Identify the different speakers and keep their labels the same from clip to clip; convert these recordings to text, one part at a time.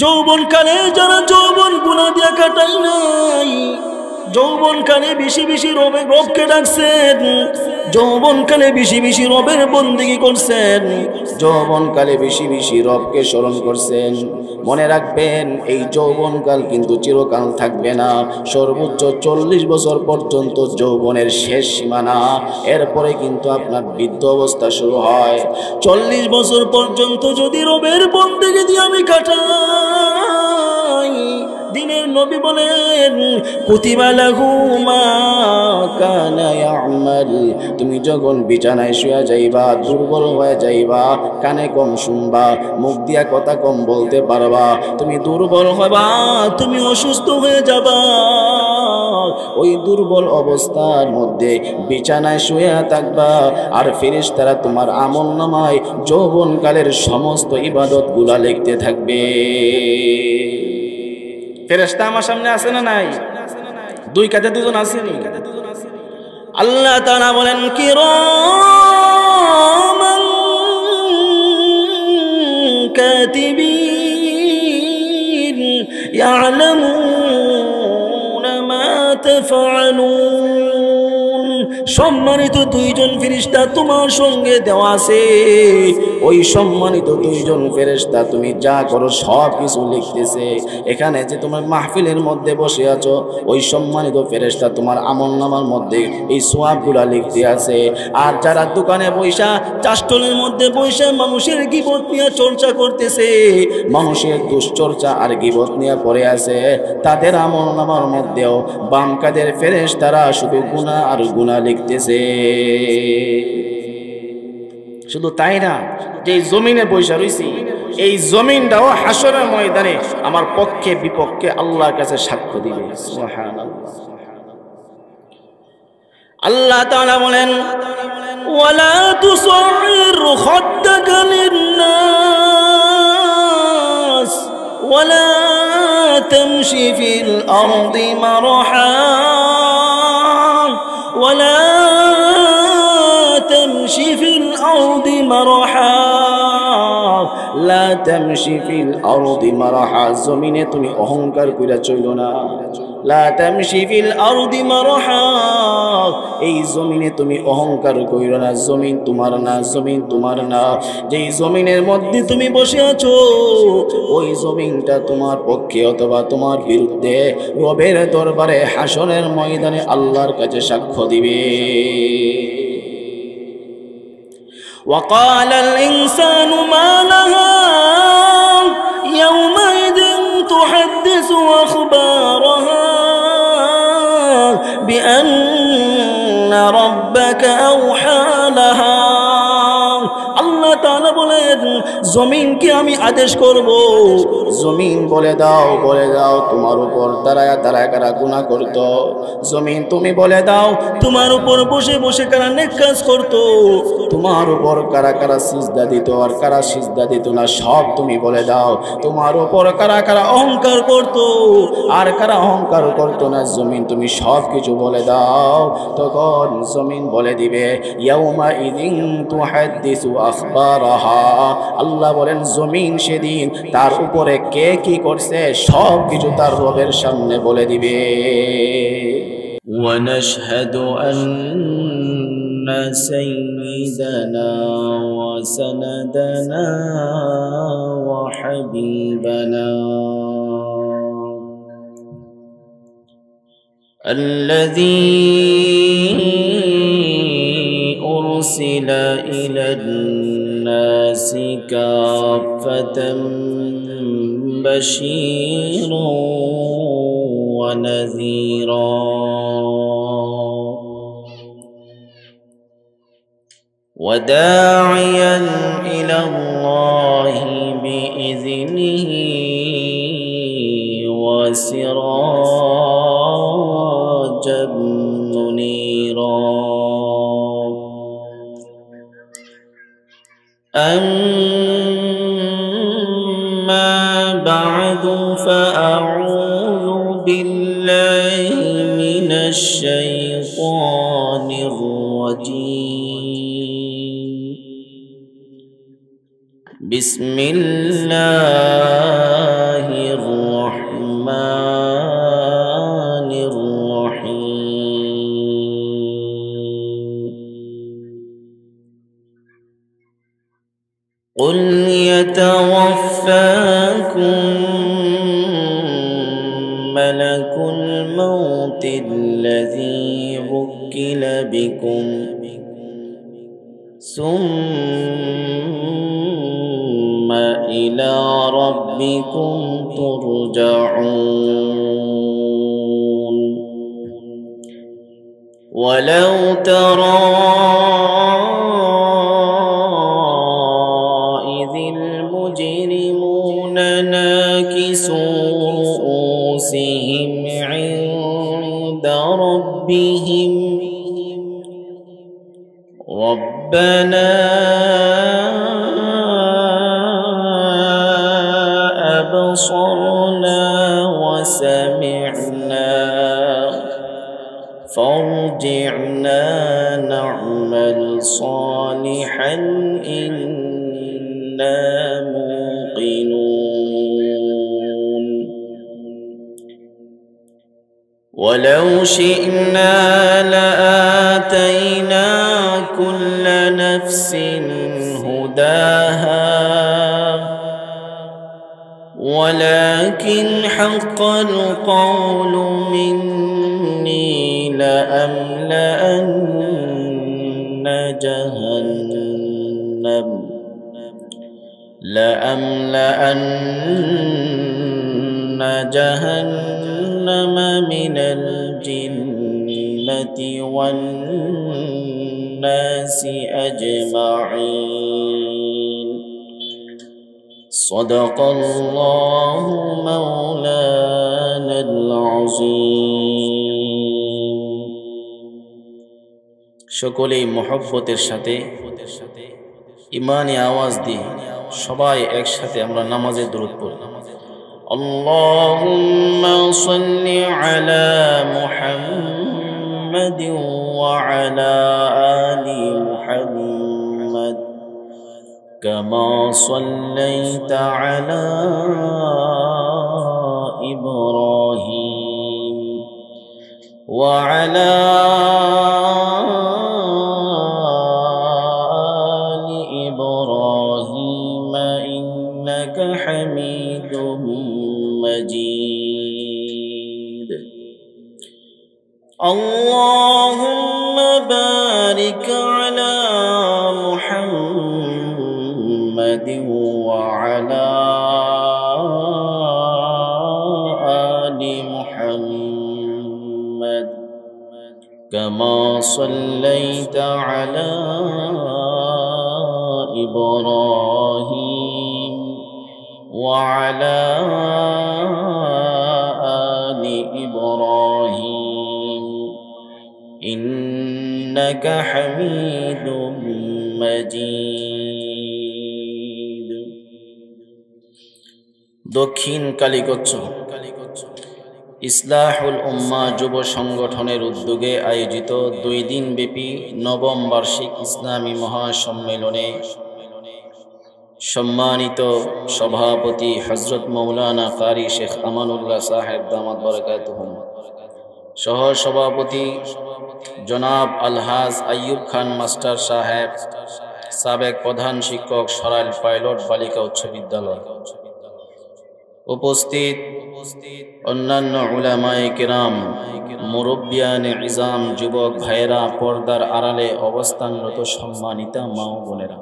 Speaker 1: যৌবনকালে যারা যৌবন গুনাহ দিয়া কাটাই নাই, যৌবনকালে বেশি বেশি রবকে ডাকছেন, যৌবনকালে বেশি বেশি রবের বন্দেগী করছেন, যৌবনকালে বেশি বেশি রবকে স্মরণ করছেন, মনে রাখবেন এই যৌবনকাল কিন্তু চিরকাল থাকবে না। সর্বোচ্চ 40 বছর পর্যন্ত যৌবনের শেষ সীমানা, এরপরে কিন্তু আপনার বৃদ্ধ অবস্থা শুরু হয়। 40 বছর পর্যন্ত যদি রবের বন্দেগী দিয়ে আমি কাটাই, দিনের নবী বলেন কুতিবা লাহু মা কানা ইয়ামাল। তুমি যখন বিছানায় শুয়ে যাইবা, দুর্বল হয়ে যাইবা, কানে কম শুনবা, মুখ দিয়া কথা কম বলতে পারবা, তুমি দুর্বল হবা, তুমি অসুস্থ হয়ে যাবা, ওই দুর্বল অবস্থার মধ্যে বিছানায় শুয়ে থাকবা, আর ফেরেশতারা তোমার আমলনামায় যৌবনকালের সমস্ত ইবাদতগুলা লিখতে থাকবে। ফেরেশতা আমার সামনে আছে না নাই? দুই কাঁধে দুজন আসেনি? আল্লাহ তাআলা বলেন কিরামান কাতিবিন ইয়ালামুনা মা তাফআলুন। সম্মানিত দুইজন ফেরেশতা তোমার সঙ্গে দেওয়া আছে, ওই সম্মানিত দুইজন ফেরেশতা তুমি যা করো সব কিছু লিখতেছে। এখানে যে তোমার মাহফিলের মধ্যে বসে আছো, ওই সম্মানিত ফেরেশতা তোমার আমলনামার মধ্যে এই সওয়াবগুলা লিখতে আছে। আর যারা দোকানে বৈশা, চাষটলের মধ্যে বৈশা মানুষের গীবত নিয়ে চর্চা করতেছে, মানুষের দুশ্চর্চা আর গীবত নিয়ে পড়ে আছে, তাদের আমলনামার মধ্যেও বাম কাঁধের ফেরেশতারা শুধু গুনাহ আর গুনাহ লিখতেছে। শুধু তাই না, যে জমিনে বৈশা রইছি, এই জমিনটাও হাসরের ময়দানে আমার পক্ষে বিপক্ষে আল্লাহর কাছে সাক্ষ্য দিবে। সুবহানাল্লাহ। আল্লাহ তাআলা বলেন ওয়ালা তুসাইর খাদ্দাকা লিন্নাস ওয়ালা তামশি ফিল আরদি মারহা ওয়ালা تمشي في الأرض مرحا لا تمشي في الأرض مرحا। জমিনে তুমি অহংকার কইরা চলো না। লা তামশি ফিল আরদি মারহা, এই জমিনে তুমি অহংকার কইরো না। জমিন তোমার না, জমিন তোমার না। যেই জমিনের মধ্যে তুমি বসে আছো, ওই জমিনটা তোমার পক্ষে অথবা তোমার বিরুদ্ধে রবের দরবারে হাসরের ময়দানে আল্লাহর কাছে সাক্ষ্য দিবে। وقال الإنسان ما لها يومئذ تحدث أخبارها بأن ربك أوحى لها। আল্লাহ তাআলা বলেন জমিনকে আমি আদেশ করব, জমিন বলে দাও, বলে দাও তোমার উপর দাঁড়ায়া দাঁড়ায় কারা গুনাহ করত। জমিন তুমি বলে দাও তোমার উপর বসে বসে কারা নেক কাজ করত, তোমার উপর কারা কারা সিজদা দিত আর কারা সিজদা দিত না সব তুমি বলে দাও। তোমার উপর কারা কারা অহংকার করত আর কারা অহংকার করত না, জমিন তুমি সব কিছু বলে দাও। তখন জমিন বলে দিবে ইয়াউমা ইদিন তুহাদ্দিসু আখবারাহা। আল্লাহ বলেন জমিন সেদিন তার উপরে কে কি করছে সব কিছু তার রবের সামনে বলে দিবে। ونشهد أن سيدنا وسندنا وحبيبنا الذي أرسل إلى الناس كافة بشيرا ونذيرا وداعيا إلى الله بإذنه وسراجا منيرا أما بعد فأعوذ بالله من الشيطان الرجيم. بسم الله جاءكم ملك الموت الذي وكل بكم ثم إلى ربكم ترجعون ولو ترى إذ المجرمون ناكسوا رؤوسهم عند ربهم ربنا أبصرنا وسمعنا فارجعنا نعمل صالحا إنا موقنون ولو شئنا لآتينا كل نفس هداها ولكن حق القول مني لأملأن جهنم من الجنة والناس أجمعين صدق الله مولانا العظيم সকলেই মহব্বতের সাথে ইমানি আওয়াজ দিয়ে সবাই একসাথে আমরা নামাজে দরুদ পড়ি আল্লাহুম্মা সাল্লি আলা মুহাম্মাদিন ওয়া আলা আলি মুহাম্মাদ কামা সাল্লাইতা আলা ইব্রাহিম ওয়া আলা حميد مجيد اللهم بارك على محمد وعلى آل محمد كما صليت على إبراهيم وعلى آل إبراهيم إنك حميد مجيد দক্ষিণ কালীগচ্ছ ইসলাহুল উম্মাহ যুব সংগঠনের উদ্যোগে আয়োজিত 2 দিনব্যাপী নবম বার্ষিক ইসলামী মহাসম্মেলনে সম্মানিত সভাপতি হযরত মাওলানা কারি শেখ আমানুল্লাহ সাহেব দামাত বরকাতুহুম, সহ সভাপতি জনাব আলহাজ আইয়ুব খান মাস্টার সাহেব, সাবেক প্রধান শিক্ষক সরাইল পাইলট বালিকা উচ্চ বিদ্যালয়, উপস্থিত অন্যান্য উলামায়ে কিরাম, মুরব্বিয়ানে ইজাম, যুবক ভাইয়েরা, পর্দার আড়ালে অবস্থানরত সম্মানিতা মা ও বোনেরা,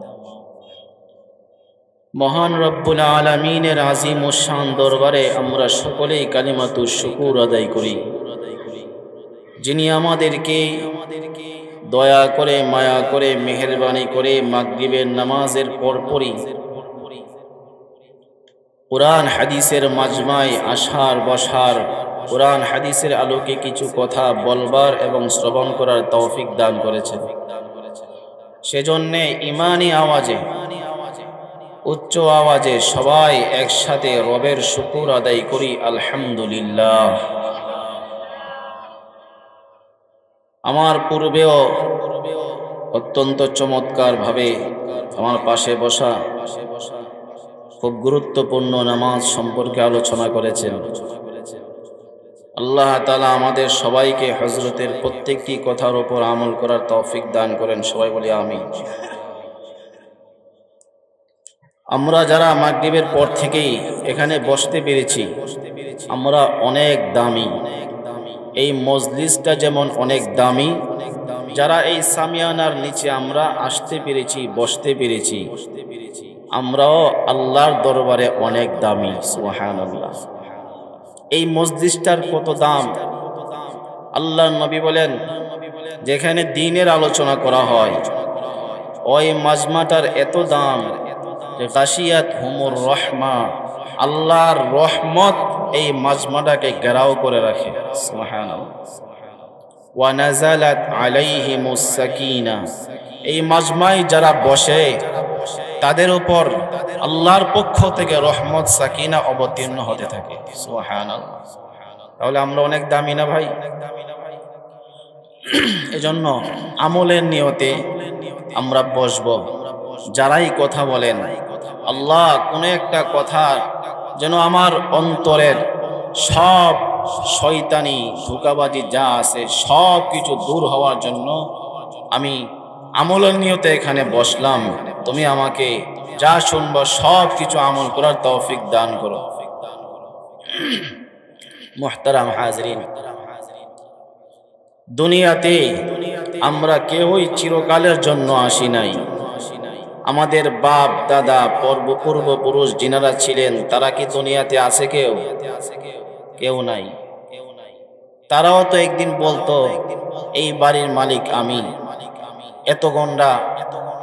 Speaker 1: মহান রব্বুল আলামিনের আজিম ও শান দরবারে আমরা সকলেই কালিমাতুশ শুকুর আদায় করি, যিনি আমাদেরকে দয়া করে, মায়া করে, মেহেরবানি করে মাগরিবের নামাজের পরপরই কুরআন হাদিসের মাজমায় আসার বসার, কুরআন হাদিসের আলোকে কিছু কথা বলবার এবং শ্রবণ করার তৌফিক দান করেছেন। সেজন্য ইমানি আওয়াজে, উচ্চ আওয়াজে সবাই একসাথে রবের শুকর আদায় করি আলহামদুলিল্লাহ। আমার পূর্বেও অত্যন্ত চমৎকার ভাবে আমার পাশে বসা খুব গুরুত্বপূর্ণ নামাজ সম্পর্কে আলোচনা করেছেন। আল্লাহ তাআলা আমাদের সবাইকে হযরতের প্রত্যেকটি কথার উপর আমল করার তৌফিক দান করেন, সবাই বলি আমিন। আমরা যারা মাগরিবের পর থেকেই এখানে বসতে পেরেছি, আমরা অনেক দামি। এই মজলিসটা যেমন অনেক দামি, যারা এই সামিয়ানার নিচে আমরা আসতে পেরেছি, বসতে পেরেছি, আমরাও আল্লাহর দরবারে অনেক দামি। সুবহানাল্লাহ। এই মজলিসটার কত দাম! আল্লাহর নবী বলেন, যেখানে দ্বীনের আলোচনা করা হয় ওই মাজমাটার এত দাম যে গাশিয়াত হুমুর রহমা, আল্লাহর রহমত এই মাজমাটাকে ঘেরাও করে রাখে। সুবহানাল্লাহ। ওয়া নাযালাত আলাইহিমুস সাকিনা, এই মাজমায় যারা বসে তাদের উপর আল্লাহর পক্ষ থেকে রহমত সাকিনা অবতীর্ণ হতে থাকে। সুবহানাল্লাহ। তাহলে আমরা অনেক দামি না ভাই? এজন্য আমলের নিয়তে আমরা বসবো। যারাই কথা বলেন, আল্লাহ কোন একটা কথা যেন আমার অন্তরের সব শয়তানি ধোঁকাবাজি যা আছে সব কিছু দূর হওয়ার জন্য আমি আমলের নিয়তে এখানে বসলাম। তুমি আমাকে যা শুনবো সব কিছু আমল করার তৌফিক দান করো। মুহতারাম হাজরিন, দুনিয়াতে আমরা কেউই চিরকালের জন্য আসি নাই। আমাদের বাপ দাদা পূর্বপুরুষ যিনারা ছিলেন তারা কি দুনিয়াতে আছে? কেউ নাই। তারাও তো একদিন বলতো এই বাড়ির মালিক আমি, এত গন্ডা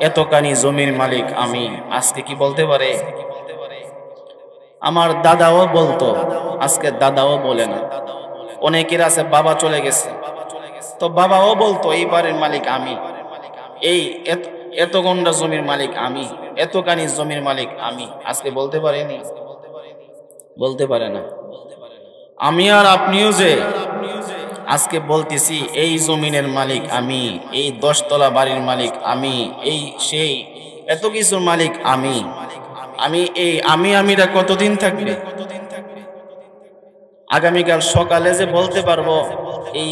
Speaker 1: এতখানি জমির মালিক আমি। আজকে কি বলতে পারে? আমার দাদাও বলতো, আজকে দাদাও বলে না। অনেকের আছে বাবা চলে গেছে, তো বাবাও বলতো এই বাড়ির মালিক আমি, এই এত গন্ডা জমির মালিক আমি, এতখানি জমির মালিক আমি। আজকে বলতে পারেনি? বলতে পারে না। আমি আর আপনিও যে আজকে বলতেছি এই জমিনের মালিক আমি, এই 10 তলা বাড়ির মালিক আমি, এই সেই এত কিছুর মালিক আমি। এই আমিটা কতদিন থাকবে? আগামীকাল সকালে যে বলতে পারবো এই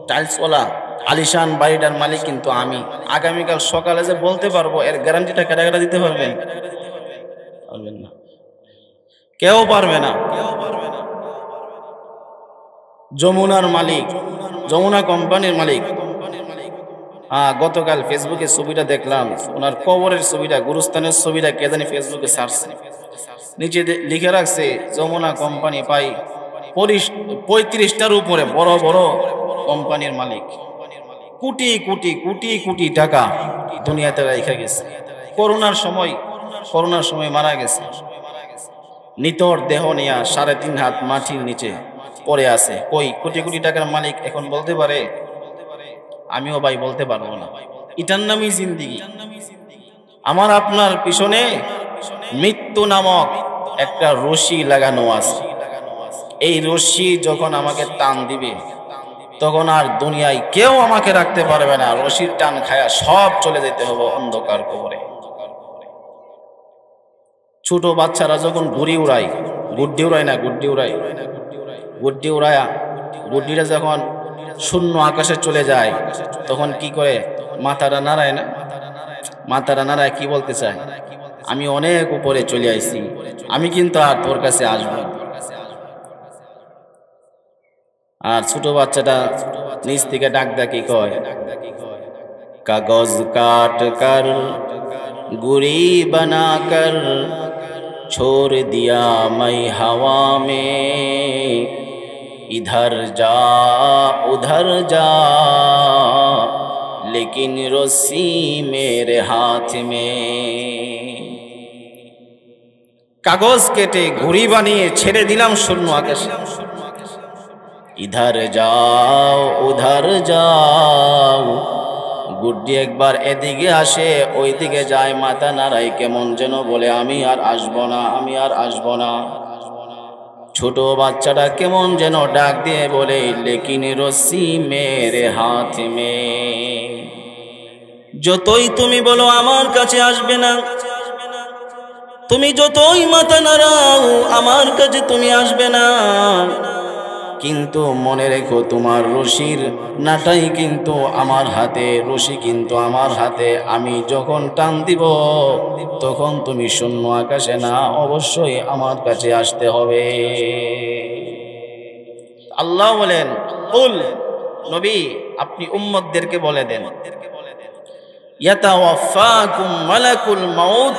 Speaker 1: টাইলসওয়ালা আলিশান বাড়িটার মালিক কিন্তু আমি, আগামীকাল সকালে যে বলতে পারবো এর গ্যারান্টিটা কারা দিতে পারবেন? পারবেন না, কেউ পারবে না। যমুনার মালিক, যমুনা কোম্পানির মালিক, গতকাল ফেসবুকে ছবিটা দেখলাম, ওনার কবরের ছবিটা, গুরুস্থানের ছবিটা কে জানি ফেসবুকে ছাড়ছে, নিচে লিখে রাখছে যমুনা কোম্পানি পাই 35টার উপরে বড় বড় কোম্পানির মালিক, কোটি কোটি কোটি কোটি টাকা দুনিয়াতে রেখে গেছে। করোনার সময় মারা গেছে, নিতর দেহ নিয়ে 3.5 হাত মাটির নিচে পড়ে আছে। কই কোটি কোটি টাকার মালিক এখন বলতে পারে? আমিও ভাই বলতে পারবো না। এটার নামই জিন্দেগি। আমার আপনার পিছনে মৃত্যু নামক একটা রশি লাগানো আছে। এই রশি যখন আমাকে টান দিবে তখন আর দুনিয়ায় কেউ আমাকে রাখতে পারবে না। রশির টান খায়া সব চলে যেতে হবে অন্ধকার কবরে। ছোট বাচ্চারা যখন গুড়ি উড়ায়, গুড্ডি উড়ায়া গুড্ডিটা যখন শূন্য আকাশে চলে যায় তখন কি করে? মাথাটা নাড়ায় না? মাথাটা নাড়ায় কি বলতে চায়? আমি অনেক উপরে চলে আইছি, আমি কিন্তু আর তোর কাছে আসবো না। আর ছোট বাচ্চাটা নিচ থেকে ডাক কি কয়? কাগজ কাট কর গুড়ি বানা কর छोड़ दिया मैं हवा में, इधर जा उधर जा लेकिन रस्सी मेरे हाथ में। কাগজ কেটে ঘুড়ি বানিয়ে ছেড়ে দিলাম শূন্য আকাশে। ইধার যাও উধার যাও, গুড্ডি একবার এদিকে আসে ওইদিকে যায়, মাথা নাড়াই কেমন যেন বলে আমি আর আসবো না, আমি আর আসবো না। ছোট বাচ্চাটা কেমন যেন ডাক দিয়ে বলে লেকিন রস্সি মেরে হাত মে। যতই তুমি বলো আমার কাছে আসবে না, তুমি যতই মাথা নাড়াও আমার কাছে তুমি আসবে না, কিন্তু মনে রেখো তোমার রশির নাটাই কিন্তু আমার হাতে, রশি কিন্তু আমার হাতে। আমি যখন টান দিব তখন তুমি শূন্য আকাশে না, অবশ্যই আমার কাছে আসতে হবে। আল্লাহ বলেন, কুল, নবী আপনি উম্মতদেরকে বলে দেন, ইয়াতাওয়াফাকুম মালাকুল মাউত,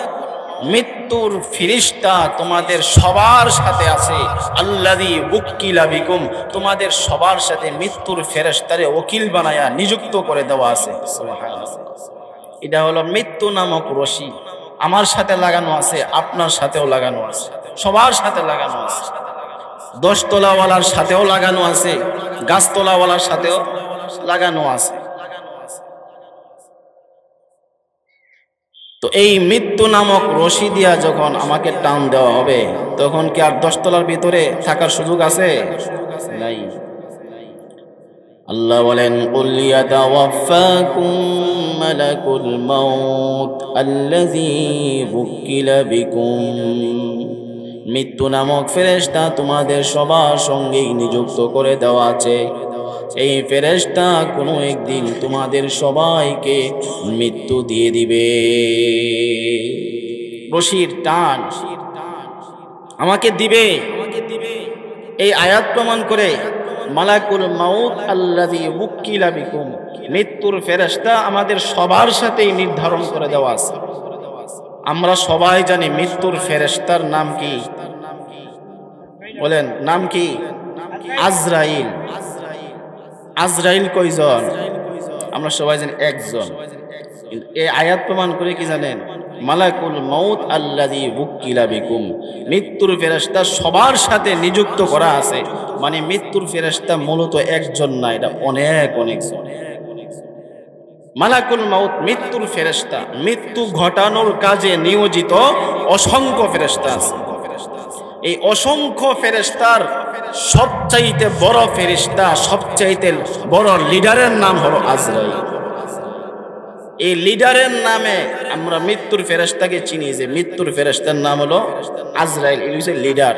Speaker 1: মৃত্যুর ফেরেশতা তোমাদের সবার সাথে আছে। আল্লাযী উকিলা বিকুম, তোমাদের সবার সাথে মৃত্যুর ফেরেশতারে ওকিল বানায়া নিযুক্ত করে দেওয়া আছে। সুবহানাল্লাহ। এটা হলো মৃত্যু নামক রশি, আমার সাথে লাগানো আছে, আপনার সাথেও লাগানো আছে, সবার সাথে লাগানো আছে। 10 তলাওয়ালার সাথেও লাগানো আছে, গাছতলাওয়ালার সাথেও লাগানো আছে। তো এই মৃত্যু নামক রশি দিয়া যখন আমাকে টান দেওয়া হবে, তখন কি আর 10 তলার ভিতরে থাকার সুযোগ আছে? নাই। আল্লাহ বলেন, কুল ইয়াতাওয়াফাকুম মালাকুল মাউত আল্লাযী বুকিলা বিকুম, মৃত্যু নামক ফেরেশতা তোমাদের সবার সঙ্গেই নিযুক্ত করে দেওয়া আছে। এই ফেরেশতা কোনো একদিন তোমাদের সবাইকে মৃত্যু দিয়ে দিবে। রশির টান আমাকে দিবে, এই আয়াত প্রমাণ করে মালাকুল মাউত আল্লাযী উকিলা বিকুম, মৃত্যুর ফেরেশতা আমাদের সবার সাথেই নির্ধারণ করে দেওয়া আছে। আমরা সবাই জানি মৃত্যুর ফেরেশতার নাম কি? বলেন, নাম কি? আজরাইল। আজরাইল কয়জন? আমরা সবাই জানি একজন। কিন্তু এই আয়াত প্রমাণ করে কি জানেন? মালাকুল মাউত আল্লাযী উকিলা বিকুম, মৃত্যুর ফেরেশতা সবার সাথে নিযুক্ত করা আছে। মানে মৃত্যুর ফেরেশতা মূলত একজন না, এটা অনেক অনেকজন। মালাকুল মাউত মৃত্যুর ফেরেশতা, মৃত্যু ঘটানোর কাজে নিয়োজিত অসংখ্য ফেরেশতা আছে। এই অসংখ্য ফেরেশতার সবচাইতে বড় ফেরেশতা, সবচাইতে বড় লিডারের নাম হলো আজরাইল। এই লিডারের নামে আমরা মৃত্যুর ফেরেশতাকে চিনি, যে মৃত্যুর ফেরেশতার নাম হলো আজরাইল, এই হচ্ছে লিডার।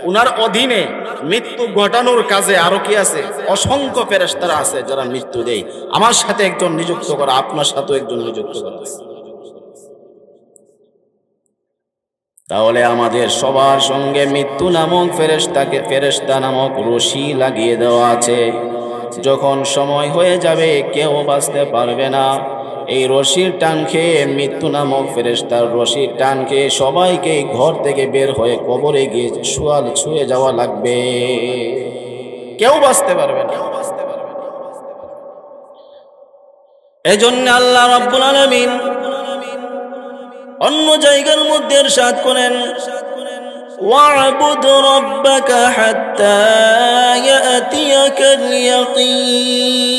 Speaker 1: উনার অধীনে মৃত্যু ঘটানোর কাজে আরো কি আছে? অসংখ্য ফেরেশতারা আছে যারা মৃত্যু দেয়। আমার সাথে একজন নিযুক্ত করা, আপনার সাথেও একজন নিযুক্ত করা আছে। তাহলে আমাদের সবার সঙ্গে মৃত্যু নামক ফেরেশতা নামক রশি লাগিয়ে দেওয়া আছে। যখন সময় হয়ে যাবে কেউ বাঁচতে পারবে না। এই রশির টান খেয়ে, মৃত্যু নামক ফেরেশতার রশির টান খেয়ে সবাইকে ঘর থেকে বের হয়ে কবরে গিয়ে শুয়াল ছুঁয়ে যাওয়া লাগবে, কেউ বাঁচতে পারবে না। এজন্য আল্লাহ রাব্বুল আলামিন অন্য জায়গার মধ্যে ইরশাদ করেন, ওয়া'বুদ রাব্বাকা হাত্তা ইয়াতিয়াকাল ইয়াকিন,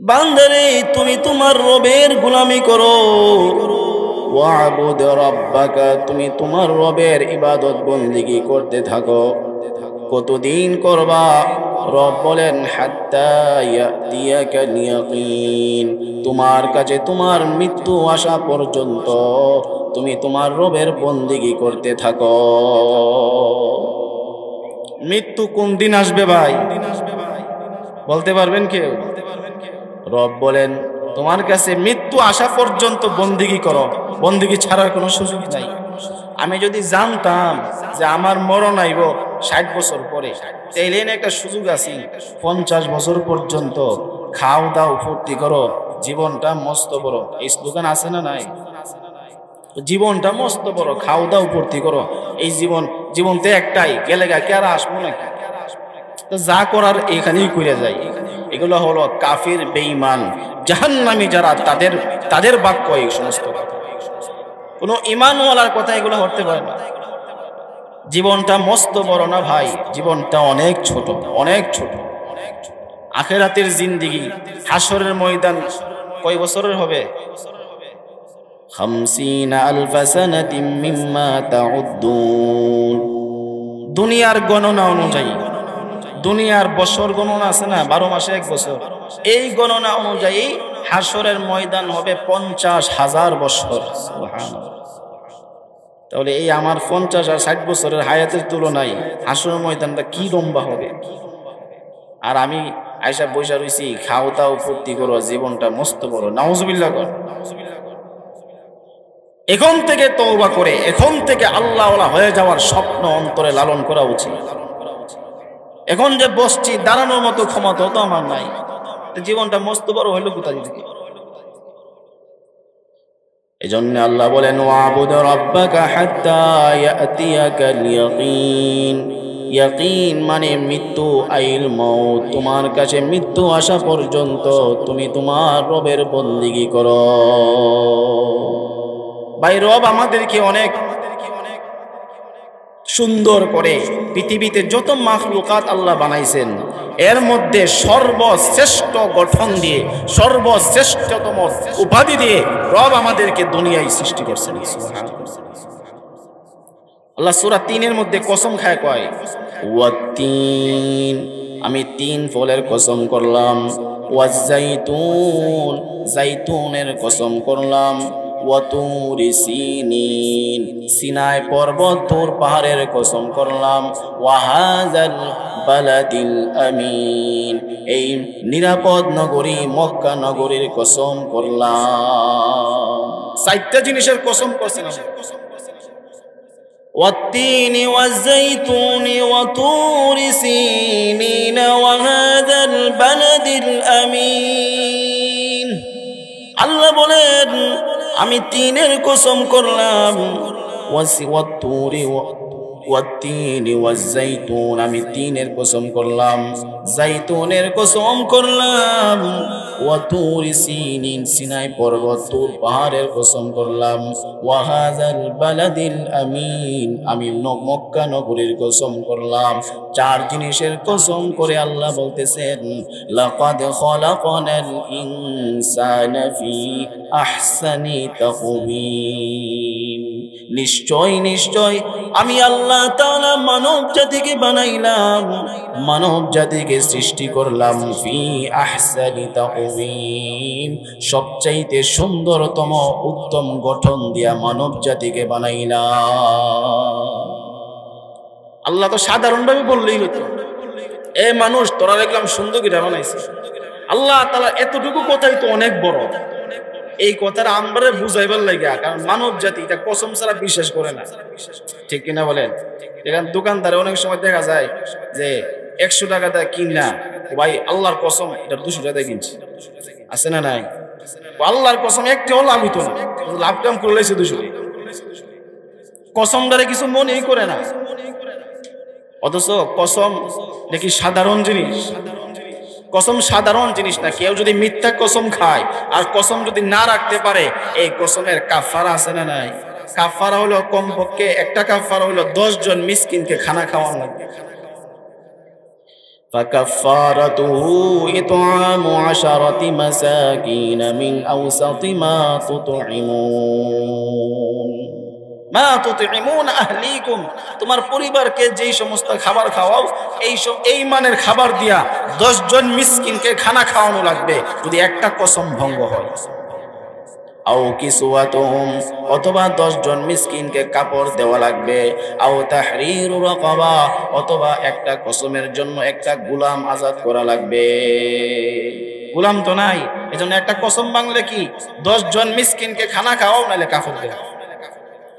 Speaker 1: বান্দারে তুমি তোমার রবের গোলামি করো। ওয়া'বুদ রাব্বাকা, তুমি তোমার রবের ইবাদত বন্দেগী করতে থাকো। কতদিন করবা? রব বলেন, হাত্তা ইয়াতিয়াকাল ইয়াকিন, তোমার কাছে তোমার মৃত্যু আসা পর্যন্ত তুমি তোমার রবের বন্দেগী করতে থাকো। মৃত্যু কোন দিন আসবে ভাই? বলতে পারবেন কেউ? রব বলেন, তোমার কাছে মৃত্যু আসা পর্যন্ত বন্দেগী করো, বন্দেগী ছাড়ার কোনো সুযোগ নাই। আমি যদি জানতাম যে আমার মরণ আইব 60 বছর পরে, তাইলে একটা সুযোগ আছে 50 বছর পর্যন্ত খাও দাও ফুর্তি করো, জীবনটা মস্ত বড়। এই স্লোগান আছে না নাই? জীবনটা মস্ত বড়, খাও দাও ফুর্তি করো। এই জীবন তো একটাই, গেলে গা কে আর আসবো নাকি? তো যা করার এখানেই করে যায়। এগুলো হলো কাফির, বেঈমান, জাহান্নামী যারা, তাদের বাক্য এই সমস্ত কথা। কোনো ঈমানওয়ালার কথা এগুলো হতে পারে না। জীবনটা মস্ত বড় না ভাই, জীবনটা অনেক ছোট, অনেক ছোট। আখিরাতের জিন্দেগি, হাসরের ময়দান কয় বছরের হবে? 50,000 সানাতিন মিম্মা তাউদ্দুন। দুনিয়ার গণনা অনুযায়ী, দুনিয়ার বছর গণনা আছে না, 12 মাসে 1 বছর, এই গণনা অনুযায়ী হাসরের ময়দান হবে 50,000 বছর। সুবহানাল্লাহ, তাহলে এই আমার 50 আর 60 বছরের হায়াতের তুলনায় হাসরের ময়দানটা কি লম্বা হবে। আর আমি আয়সা বৈশা রইছি, খাও দাও ফুর্তি করো, জীবনটা মস্ত বড়। নাউজুবিল্লাহ কর। এখন থেকে তওবা করে এখন থেকে আল্লাহওয়ালা হয়ে যাওয়ার স্বপ্ন অন্তরে লালন করা উচিত। এখন যে বসছি, দাঁড়ানোর মতো ক্ষমতা তো আমার নাই, জীবনটা মস্ত বড় হইল কোথা থেকে? এজন্য আল্লাহ বলেন ওয়াবুদ রাব্বাকা হাত্তা ইয়াতিয়াকাল ইয়াকিন। ইয়াকিন মানে মৃত্যু, আইল মউত, তোমার কাছে মৃত্যু আসা পর্যন্ত তুমি তোমার রবের বন্দেগী করো। ভাই রব আমাদেরকে অনেক সুন্দর করে পৃথিবীতে যত মাখলুকাত আল্লাহ বানাইছেন এর মধ্যে সর্বশ্রেষ্ঠ গঠন দিয়ে সর্বশ্রেষ্ঠতম উপাধি দিয়ে রব আমাদেরকে দুনিয়ায় সৃষ্টি করছেন। আল্লাহ সূরা ৩-এর মধ্যে কসম খায় কয় ওয়াত্তিন, আমি ৩ ফলের কসম করলাম, ওয়াজ্জাইতুন, জাইতুনের কসম করলাম, ওয়াতুরি সিনিন, সিনাই পর্বত তুর পাহাড়ের কসম করলাম, ওয়াহাজাল বালাদিল আমিন, এই নিরাপদ নগরী মক্কা নগরীর কসম করলাম। 4টা জিনিসের কসম করছিলাম। والتين والزيتون وطور سينين وهذا البلد الأمين। আল্লাহ বলেন আমি 3-এর কসম করলাম, ওয়াত্তিনি ওয়াজ্জাইতুন, আমি 3-এর কসম করলাম, জাইতুনের কসম করলাম, ওয়াতুরি সিনিন, সিনাই পর্বত তুর পাহাড়ের কসম করলাম, ওয়াহাজাল বালাদিল আমিন, আমি মক্কা নগরীর কসম করলাম। 4 জিনিসের কসম করে আল্লাহ বলতেছেন লাকাদ খালাকনাল ইনসানা ফি আহসানি তাকওয়িম, নিশ্চয় নিশ্চয় আমি আল্লাহ তাআলা মানব জাতিকে বানাইলাম, মানব জাতিকে সৃষ্টি করলাম ফি আহসানি তাকওয়িম, সবচাইতে সুন্দরতম উত্তম গঠন দিয়া মানব জাতিকে বানাইলাম। আল্লাহ তো সাধারণভাবে বললেই হতো এ মানুষ তোরা দেখলাম সুন্দর করে বানাইছে। আল্লাহ তাআলা এতটুকু কথাই তো অনেক বড়। এই কথাটা আমরা বুঝাইবার লাগে, কারণ মানব জাতি এটা কসম ছাড়া বিশ্বাস করে না, ঠিক কিনা বলেন? এখানে দোকানদারে অনেক সময় দেখা যায় যে 100 টাকা দিয়ে কিনা, ভাই আল্লাহর কসম এটা 200 টাকা দিয়ে কিনছি, আছে না নাই? আল্লাহর কসম একটাও লাভ হইতো না, লাভ কাম করে লাইছে 200 টাকা। কসমদারে কিছু মনেই করে না, অথচ কসম দেখি সাধারণ জিনিস। কসম সাধারণ জিনিস না। কেউ যদি মিথ্যা কসম খায় আর কসম যদি না রাখতে পারে, এই কসমের কাফারা আছে না নাই? কাফারা হলো কমপক্ষে একটা কাফারা হলো 10 জন মিসকিনকে খানা খাওয়ানো লাগবে। ফাকাফারাতুহু ইতআমু 10 মাসাকিন মিন আওসাতি মা তুতঈমুন, মা তুতঈমুন আহলিকুম, তোমার পরিবারকে যেই সমস্ত খাবার খাওয়াও এই মানের খাবার দিয়া 10 জন মিসকিনকে খানা খাওয়ানো লাগবে যদি একটা কসম ভঙ্গ হয়। আও কিসওয়াতুহুম, অথবা 10 জন মিসকিনকে কাপড় দেওয়া লাগবে। আও তাহরিরু রাকাবা, অথবা একটা কসমের জন্য একটা গোলাম আজাদ করা লাগবে। গোলাম তো নাই, এজন্য একটা কসম ভাঙলে কি 10 জন মিসকিনকে খানা খাওয়াও, নাইলে কাপড় দেওয়া।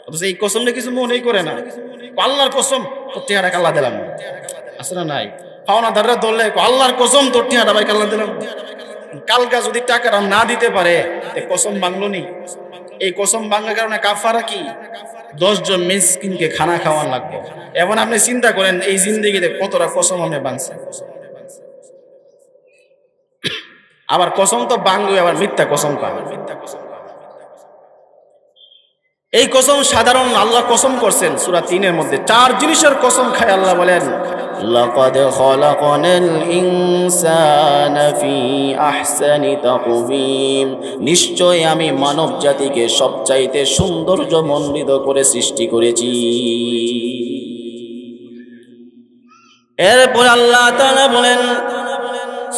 Speaker 1: অথচ এই কসমটা কিছু মনেই করে না। আল্লাহর কসম তোর টিহাটা আল্লাহ দিলাম, আছে না নাই? পাওনাদাররা ধরলে আল্লাহর কসম তোর টিহাটা ভাই আল্লাহ দিলাম। কালকা যদি টাকাটা না দিতে পারে কসম ভাঙলো নি। এই কসম ভাঙার কারণে কাফারা কি 10 জন মিসকিনকে খানা খাওয়ান লাগবে। এখন আপনি চিন্তা করেন এই জিন্দেগিতে কতটা কসম আপনি ভাঙছেন। আবার কসম তো ভাঙলো, আবার মিথ্যা কসম পান। এই কসম সাধারণ, আল্লাহ কসম করছেন সূরা 3-এর মধ্যে 4 জিনিসের কসম খায় আল্লাহ বলেন লাকাদ খালাকনাল ইনসানা ফি আহসানি তাকওয়িম, নিশ্চয় আমি মানব জাতিকে সবচাইতে সৌন্দর্যমণ্ডিত করে সৃষ্টি করেছি। এরপর আল্লাহ তাআলা বলেন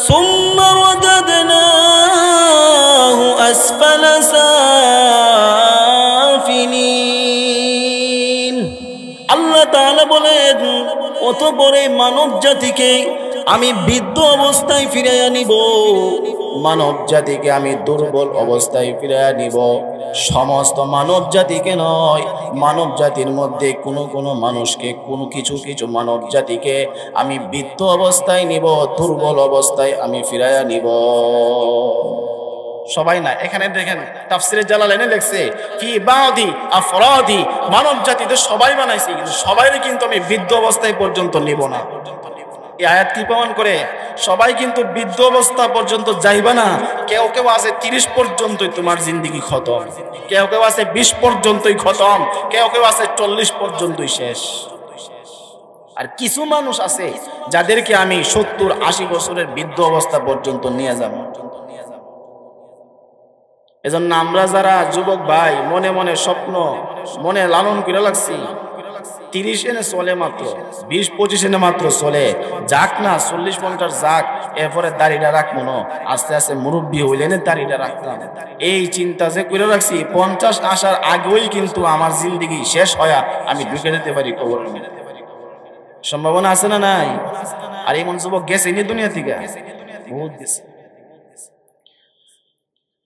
Speaker 1: সুম্মা রাদাদনাহু আসফালা সাফিলিন, তাআলা বলেন অতঃপর মানব জাতিকে আমি বৃদ্ধ অবস্থায় ফিরাইয়া নিব, মানব জাতিকে আমি দুর্বল অবস্থায় ফিরাইয়া নিব। সমস্ত মানব জাতিকে নয়, মানব জাতির মধ্যে কোনো মানুষকে, কিছু মানব জাতিকে আমি বৃদ্ধ অবস্থায় নিব, দুর্বল অবস্থায় আমি ফিরাইয়া নিব। সবাই না, এখানে দেখেন তাফসিরে জালালাইনে লেখছে ফি বাদি আফরাদি, মানব জাতিতে সবাই বানাইছি, কিন্তু সবাইকে কিন্তু আমি বৃদ্ধ অবস্থায় পর্যন্ত নিব না। এই আয়াত কি প্রমাণ করে? সবাই কিন্তু বৃদ্ধ অবস্থা পর্যন্ত যাইবা না। কেউ কেউ আছে 30 পর্যন্তই তোমার জিন্দেগি খতম, কেউ কেউ আছে 20 পর্যন্তই খতম, কেউ কেউ আছে 40 পর্যন্তই শেষ। আর কিছু মানুষ আছে যাদেরকে আমি 70-80 বছরের বৃদ্ধ অবস্থা পর্যন্ত নিয়ে যাব। এজন্য আমরা যারা যুবক ভাই মনে মনে স্বপ্ন মনে লালন করে লাগছি, 30 এনে চলে মাত্র, 20-25 এনে মাত্র চলে, যাক না 40-50 যাক, এরপরে দাড়িটা রাখবো না, আস্তে আস্তে মুরব্বী হইলেন দাড়িটা রাখতাম। এই চিন্তা যে করে রাখছি 50 আসার আগেই কিন্তু আমার জিন্দেগি শেষ হয়া আমি ঢুকে যেতে পারি কবরের মধ্যে। সম্ভাবনা আছে না নাই? আর এমন যুবক গেছে নি দুনিয়া থেকে, বহুত গেছে।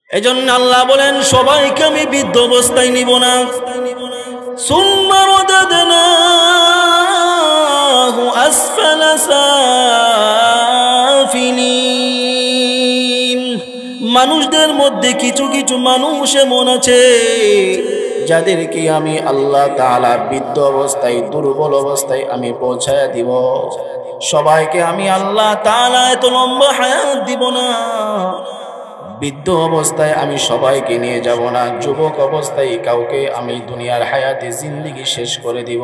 Speaker 1: এই জন্য আল্লাহ বলেন সবাইকে আমি বৃদ্ধ অবস্থায় নিব না। সুম্মা রাদাদনাহু আসফালা সাফিলিন, মানুষদের মধ্যে কিছু মানুষ এমন আছে যাদেরকে আমি আল্লাহ তাআলা বৃদ্ধ অবস্থায়, দুর্বল অবস্থায় আমি পৌঁছায়া দিব। সবাইকে আমি আল্লাহ তাআলা এত লম্বা হায়াত দিব না। বৃদ্ধ অবস্থায় আমি সবাইকে নিয়ে যাব না, যুবক অবস্থায় কাউকে আমি দুনিয়ার হায়াতে জিন্দেগি শেষ করে দিব।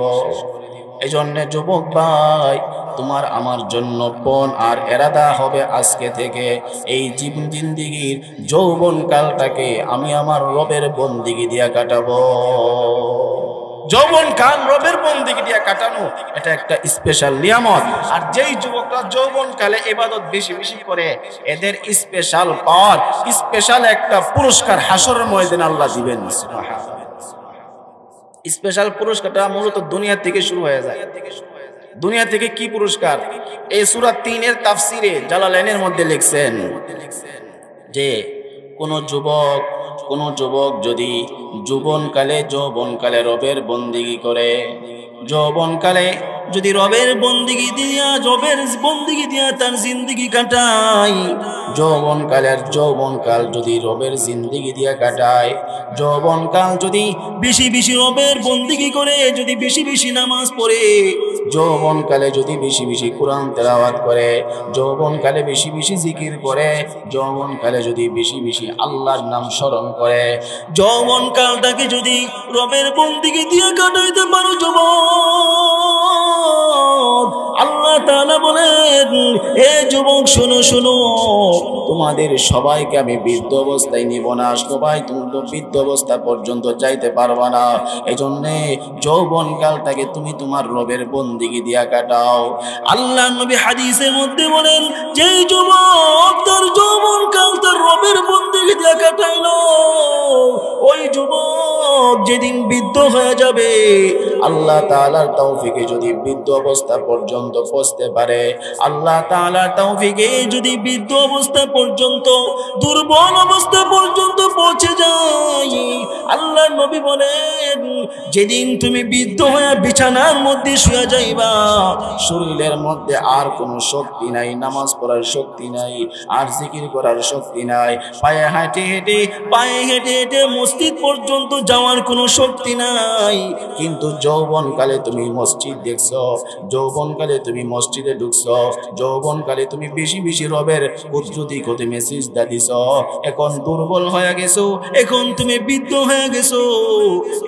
Speaker 1: এজন্য যুবক ভাই, তোমার আমার জন্য পণ আর এরাদা হবে আজকে থেকে এই জিন্দেগির যৌবন কালটাকে আমি আমার রবের বন্দিগি দিয়া কাটাবো। যৌবন কাল রবের বন্দিগি দিয়া কাটানো, এটা একটা স্পেশাল নিয়ামত। আর যেই যুবকরা যৌবন কালে ইবাদত বেশি বেশি করে, এদের স্পেশাল পাওয়ার, স্পেশাল একটা পুরস্কার হাসরের ময়দানে আল্লাহ দিবেন। স্পেশাল পুরস্কারটা মূলত দুনিয়া থেকে শুরু হয়ে যায়। দুনিয়া থেকে কি পুরস্কার? এই সূরা 3-এর তাফসিরে জালালাইনের মধ্যে লিখছেন যে কোন যুবক যদি যৌবনকালে রবের বন্দিগি করে, যৌবনকালে যদি রবের বন্দিগি দিয়া তার জিন্দেগি কাটায়, যৌবনকাল যদি রবের জিন্দেগি দিয়া কাটায়, যৌবনকাল যদি বেশি রবের বন্দিগি করে, যদি বেশি নামাজ পড়ে, যৌবনকালে যদি বেশি কোরআন তেলাওয়াত করে, যৌবনকালে বেশি জিকির করে, যৌবনকালে যদি বেশি আল্লাহর নাম স্মরণ করে, যৌবনকালটাকে যদি রবের বন্দিগি দিয়ে কাটাইতে পারো যুবক, আল্লাহ তাআলা বলেন হে যুবক শোনো, তোমাদের সবাইকে আমি বৃদ্ধ অবস্থায় নিব না। সবাই তুমি তো বৃদ্ধ অবস্থা পর্যন্ত যাইতে পারবা না। এজন্য যৌবনকালটাকে তুমি তোমার রবের বন্দিগি দিয়া কাটাও। আল্লাহ নবী হাদিসের মধ্যে বলেন যেই যুবক তার যৌবনকাল তার রবের বন্দিগি দিয়া কাটাইলো, ওই যুবক যেদিন বৃদ্ধ হয়ে যাবে, আল্লাহ তাআলার তৌফিকে যদি বৃদ্ধ অবস্থা পর্যন্ত পৌঁছতে পারে, আল্লাহ তাআলার তৌফিকে যদি বৃদ্ধ অবস্থা পর্যন্ত, দুর্বল অবস্থা পর্যন্ত পৌঁছে যায়, আল্লাহর নবী বলেন যেদিন তুমি বৃদ্ধ হয়ে বিছানার মধ্যে শুয়ে যাইবা, শরীরের মধ্যে আর কোনো শক্তি নাই, নামাজ পড়ার শক্তি নাই, আর জিকির করার শক্তি নাই, পায়ে হেঁটে মসজিদ পর্যন্ত যাওয়ার কোনো শক্তি নাই। কিন্তু যৌবনকালে তুমি মসজিদ দেখছো, যৌবনকালে তুমি মসজিদে ঢুকছো, যৌবনকালে তুমি বেশি রবের কুদরতি কদমে সিজদা দিছো। এখন দুর্বল হয়ে গেছো, এখন তুমি বৃদ্ধ হয়ে গেছো,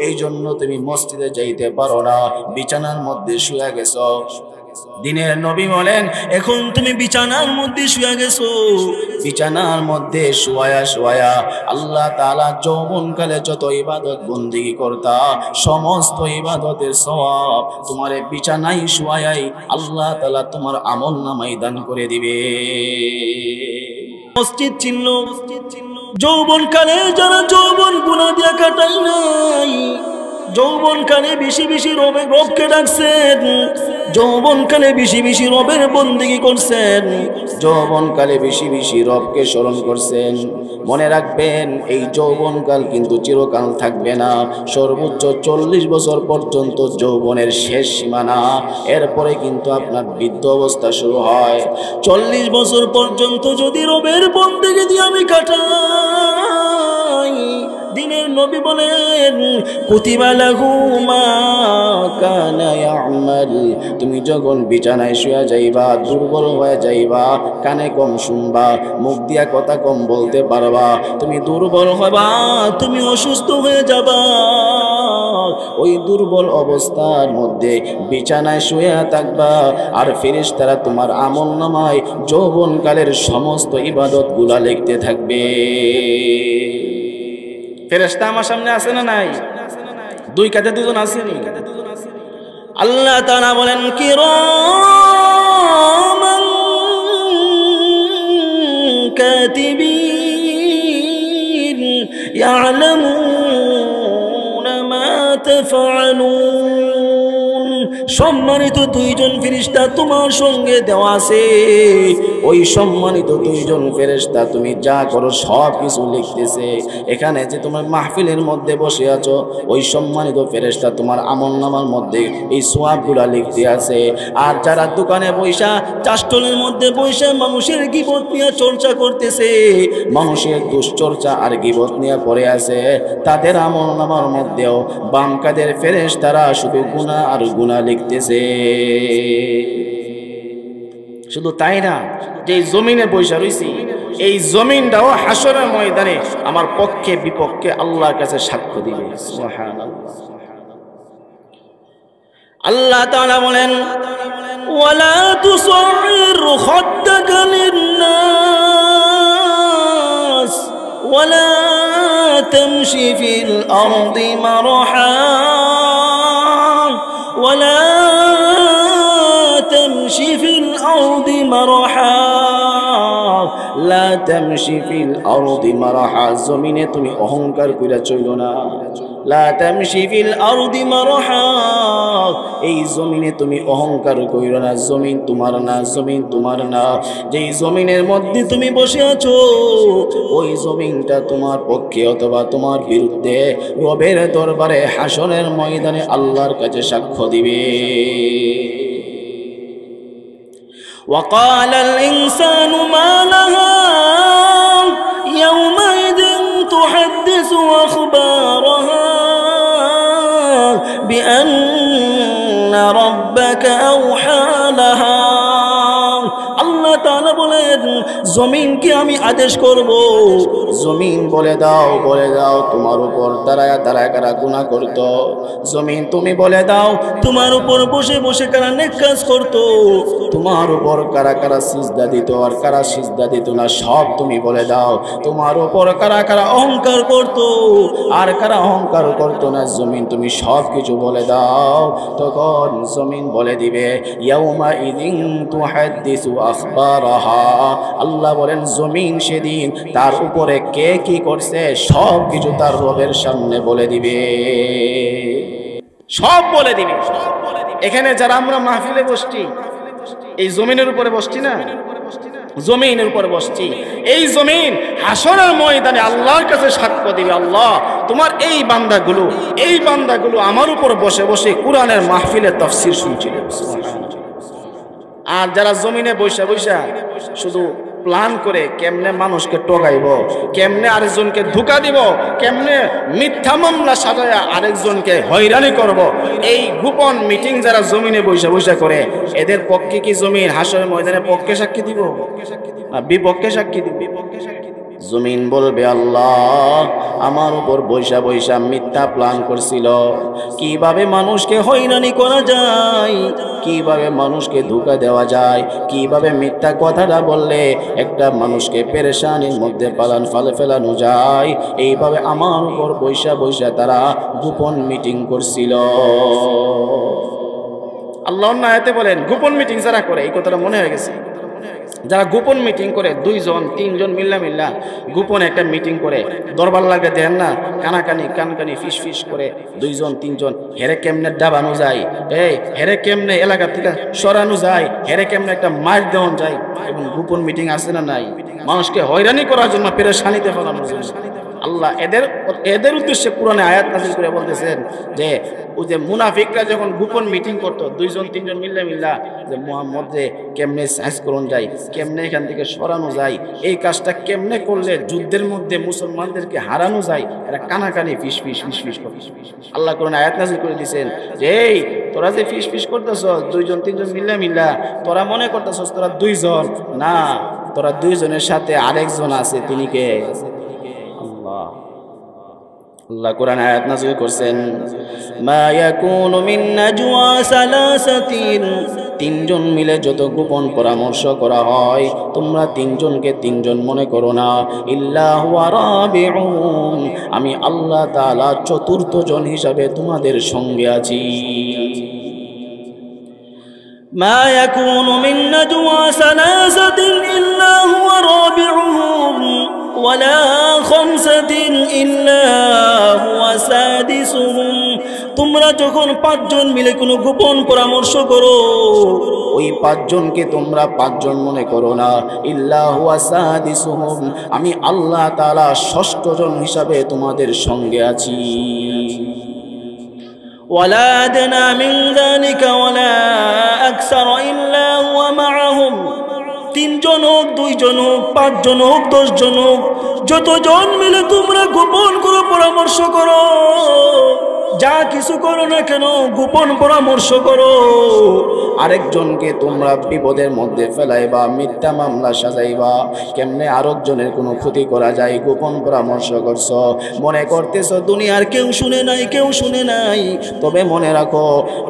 Speaker 1: এই জন্য তুমি মসজিদে যাইতে পারো না, বিছানার মধ্যে শুয়ে গেছো। দিনের নবী বলেন এখন তুমি বিছানার মধ্যে শুয়ে গেছো, বিছানার মধ্যে শুয়া আল্লাহ তাআলা যৌবনকালে যত ইবাদত বন্দেগী করতা, সমস্ত ইবাদতের সওয়াব তোমার বিছানায় শুয়াই আল্লাহ তাআলা তোমার আমলনামায় দান করে দিবে। মসজিদ চিনল, যৌবনকালে যারা যৌবন গুনাহ দিয়া কাটাই নাই, যৌবনকালে বেশি বেশি রবকে ডাকছেন, যৌবনকালে বেশি বেশি রবের বন্দেগী করছেন, যৌবনকালে বেশি বেশি রবকে স্মরণ করছেন। মনে রাখবেন এই যৌবনকাল কিন্তু চিরকাল থাকবে না, সর্বোচ্চ 40 বছর পর্যন্ত যৌবনের শেষ সীমানা, এরপরে কিন্তু আপনার বৃদ্ধ অবস্থা শুরু হয়। 40 বছর পর্যন্ত যদি রবের বন্দেগী দিয়ে আমি কাটাই, দিনের নবী বলেন কুতিবা লাহু মা কানা ইয়ামাল, তুমি যখন বিছানায় শুয়ে যাইবা, দুর্বল হয়ে যাইবা, কানে কম শুনবা, মুখ দিয়া কথা কম বলতে পারবা, তুমি দুর্বল হবা, তুমি অসুস্থ হয়ে যাবা, ওই দুর্বল অবস্থার মধ্যে বিছানায় শুয়ে থাকবা, আর ফেরেশতারা তোমার আমলনামায় যৌবনকালের সমস্ত ইবাদতগুলা লিখতে থাকবে। ফেরেশতা আমার সামনে আছে না নাই? দুই কাঁধে দুজন আসেনি। আল্লাহ তাআলা বলেন কিরামান কাতিবিন ইয়ালামুনা মা তাফআলুন, সম্মানিত দুইজন ফেরেশতা তোমার সঙ্গে দেওয়া আছে, ওই সম্মানিত দুইজন ফেরেশতা তুমি যা করো সব কিছু লিখতেছে। এখানে যে তোমার মাহফিলের মধ্যে বসে আছো, ওই সম্মানিত ফেরেশতা তোমার আমলনামার মধ্যে এই সওয়াবগুলা লিখতে আছে। আর যারা দোকানে বৈশা চাষ্টলের মধ্যে বৈশা মানুষের গীবত নিয়ে চর্চা করতেছে, মানুষের দুশ্চর্চা আর গীবত নিয়ে পড়ে আছে, তাদের আমলনামার মধ্যেও বাম কাঁধের ফেরেশতারা শুধু গুনাহ আর গুনাহ লিখতেছে। শুধু তাই না, যে জমিনে বৈশা রইছি, এই জমিনটাও হাসরের ময়দানে আমার পক্ষে বিপক্ষে আল্লাহর কাছে সাক্ষ্য দিবে। সুবহানাল্লাহ। আল্লাহ তাআলা বলেন ওয়ালা তুসাইর খাদ্দাকা লিন-নাস ওয়ালা তামশি ফিল আরদি মারহা ওয়ালা تمشي في الأرض مرحا لا تمشي في الأرض مرحا, জমিনে তুমি অহংকার কইরা চলো না। লা তামশি ফিল আরদি মারহা, এই জমিনে তুমি অহংকার কইরো না, জমিন তোমার না, জমিন তোমার না। যেই জমিনের মধ্যে তুমি বসে আছো, ওই জমিনটা তোমার পক্ষে অথবা তোমার বিরুদ্ধে রবের দরবারে হাসরের ময়দানে আল্লাহর কাছে সাক্ষ্য দিবে। وقال الإنسان ما لها يومئذ تحدث أخبارها بأن ربك أوحى لها। আল্লাহ তাআলা বলেন জমিনকে আমি আদেশ করব, জমিন বলে দাও, বলে দাও তোমার উপর দাঁড়ায় দাঁড়ায় কারা গুনাহ করত, জমিন তুমি বলে দাও তোমার উপর বসে বসে কারা নেক কাজ করত, তোমার উপর কারা কারা সিজদা দিত আর কারা সিজদা দিত না সব তুমি বলে দাও, তোমার উপর কারা কারা অহংকার করত আর কারা অহংকার করত না, জমিন তুমি সব কিছু বলে দাও। তখন জমিন বলে দিবে ইয়াউমা ইযিন তুহাদ্দিসু আখবারাহা, আল্লাহ বলেন জমিন সেদিন তার উপরে কে কি করছে সব কিছু তার রবের সামনে বলে দিবে, সব বলে দিবে। এখানে যারা আমরা মাহফিলে বসছি, এই জমিনের উপরে বসছি না, জমিনের উপরে বসছি, এই জমিন হাসরের ময়দানে আল্লাহর কাছে সাক্ষ্য দিবে, আল্লাহ তোমার এই বান্দাগুলো আমার উপর বসে বসে কোরআনের মাহফিলের তাফসীর শুনছিল। আর যারা জমিনে বৈশা বৈশা শুধু প্ল্যান করে কেমনে মানুষকে ঠকাইব, কেমনে আরেকজনকে ধোঁকা দিব, কেমনে মিথ্যা মামলা সাজায়া আরেকজনকে হয়রানি করব, এই গোপন মিটিং যারা জমিনে বৈশা বৈশা করে, এদের পক্ষে কি জমিন হাসরের ময়দানে পক্ষে সাক্ষী দিব না বিপক্ষে সাক্ষী দিব? জমিন বলবে আল্লাহ আমার উপর বৈশা বৈশা মিথ্যা প্ল্যান করছিল, কিভাবে মানুষকে হয়রানি করা যায়, কিভাবে মানুষকে ধোঁকা দেওয়া যায়, কিভাবে মিথ্যা কথাটা বললে একটা মানুষকে পেরেশানির মধ্যে ফেলানো যায়, এইভাবে আমার উপর বৈশা বৈশা তারা গোপন মিটিং করছিল। আল্লাহ আয়াতে বলেন গোপন মিটিং যারা করে, এই কথাটা মনে হয়ে গেছে। যারা গোপন মিটিং করে 2 জন 3 জন মিল্লা গোপন একটা মিটিং করে দরবার লাগে দেন না, কানাকানি ফিস করে 2 জন 3 জন হেরে কেমনে ডাবানো যায়, হেরে কেমনে এলাকা থেকে সরানো যায়, হেরে কেমনে একটা মার দেওয়া যায়, এবং গোপন মিটিং আছে না নাই? মানুষকে হয়রানি করার জন্য, পেরেশানিতে ফেলানোর জন্য। আল্লাহ এদের উদ্দেশ্যে কোরআনে আয়াত নাযিল করে বলতেছেন যে ওই যে মুনাফিকরা যখন গোপন মিটিং করতো 2 জন 3 জন মিল্লা যে মুহাম্মদ যে কেমনে সাইজ করুন যায়, কেমনে এখান থেকে সরানো যায়, এই কাজটা কেমনে করলে যুদ্ধের মধ্যে মুসলমানদেরকে হারানো যায়, এরা কানাকানি ফিস করে। আল্লাহ কোরআনে আয়াত নাযিল করে দিয়েছেন যে এই তোরা যে ফিস করতেছ 2 জন 3 জন মিল্লা তোরা মনে করতেছস তোরা 2 জন না, তোরা 2 জনের সাথে আরেকজন আছে, তিনি কে? আল্লাহ কোরআন আয়াত নাযিল করছেন মা ইয়াকুনু মিন নাজওয়া সালাসাতিন, 3 জন মিলে যত গোপন পরামর্শ করা হয় তোমরা 3 জনকে 3 জন মনে করো না, ইল্লা হুয়া রাবিউহুম, আমি আল্লাহ তাআলা চতুর্থ জন হিসাবে তোমাদের সঙ্গে আছি। মা ইয়াকুনু মিন নাজওয়া সালাসাতিন ইল্লা হুয়া রাবিউহুম ওয়ালা খামসাতিন ইল্লা হুয়া সাদিসুহুম, তোমরা যখন 5 জন মিলে কোনো গোপন পরামর্শ করো ওই 5 জনকে তোমরা 5 জন মনে করো না, ইল্লা হুয়া সাদিসুহুম, আমি আল্লাহ তাআলা ষষ্ঠ জন হিসাবে তোমাদের সঙ্গে আছি। ওয়ালা আদনা মিন যালিকা ওয়ালা আকসার ইল্লা হুয়া মাআহুম, 3 জন হোক 2 জন হোক 5 জন হোক 10 জন হোক, যতজন মিলে তোমরা গোপন করে পরামর্শ করো, যা কিছু করো না কেন গোপন পরামর্শ করো, আরেকজনকে তোমরা বিপদের মধ্যে ফেলাইবা, মিথ্যা মামলা সাজাইবা, কেমনে আরেকজনের কোনো ক্ষতি করা যায়, গোপন পরামর্শ করছো, মনে করতেছো দুনিয়ার কেউ শুনে নাই, তবে মনে রাখো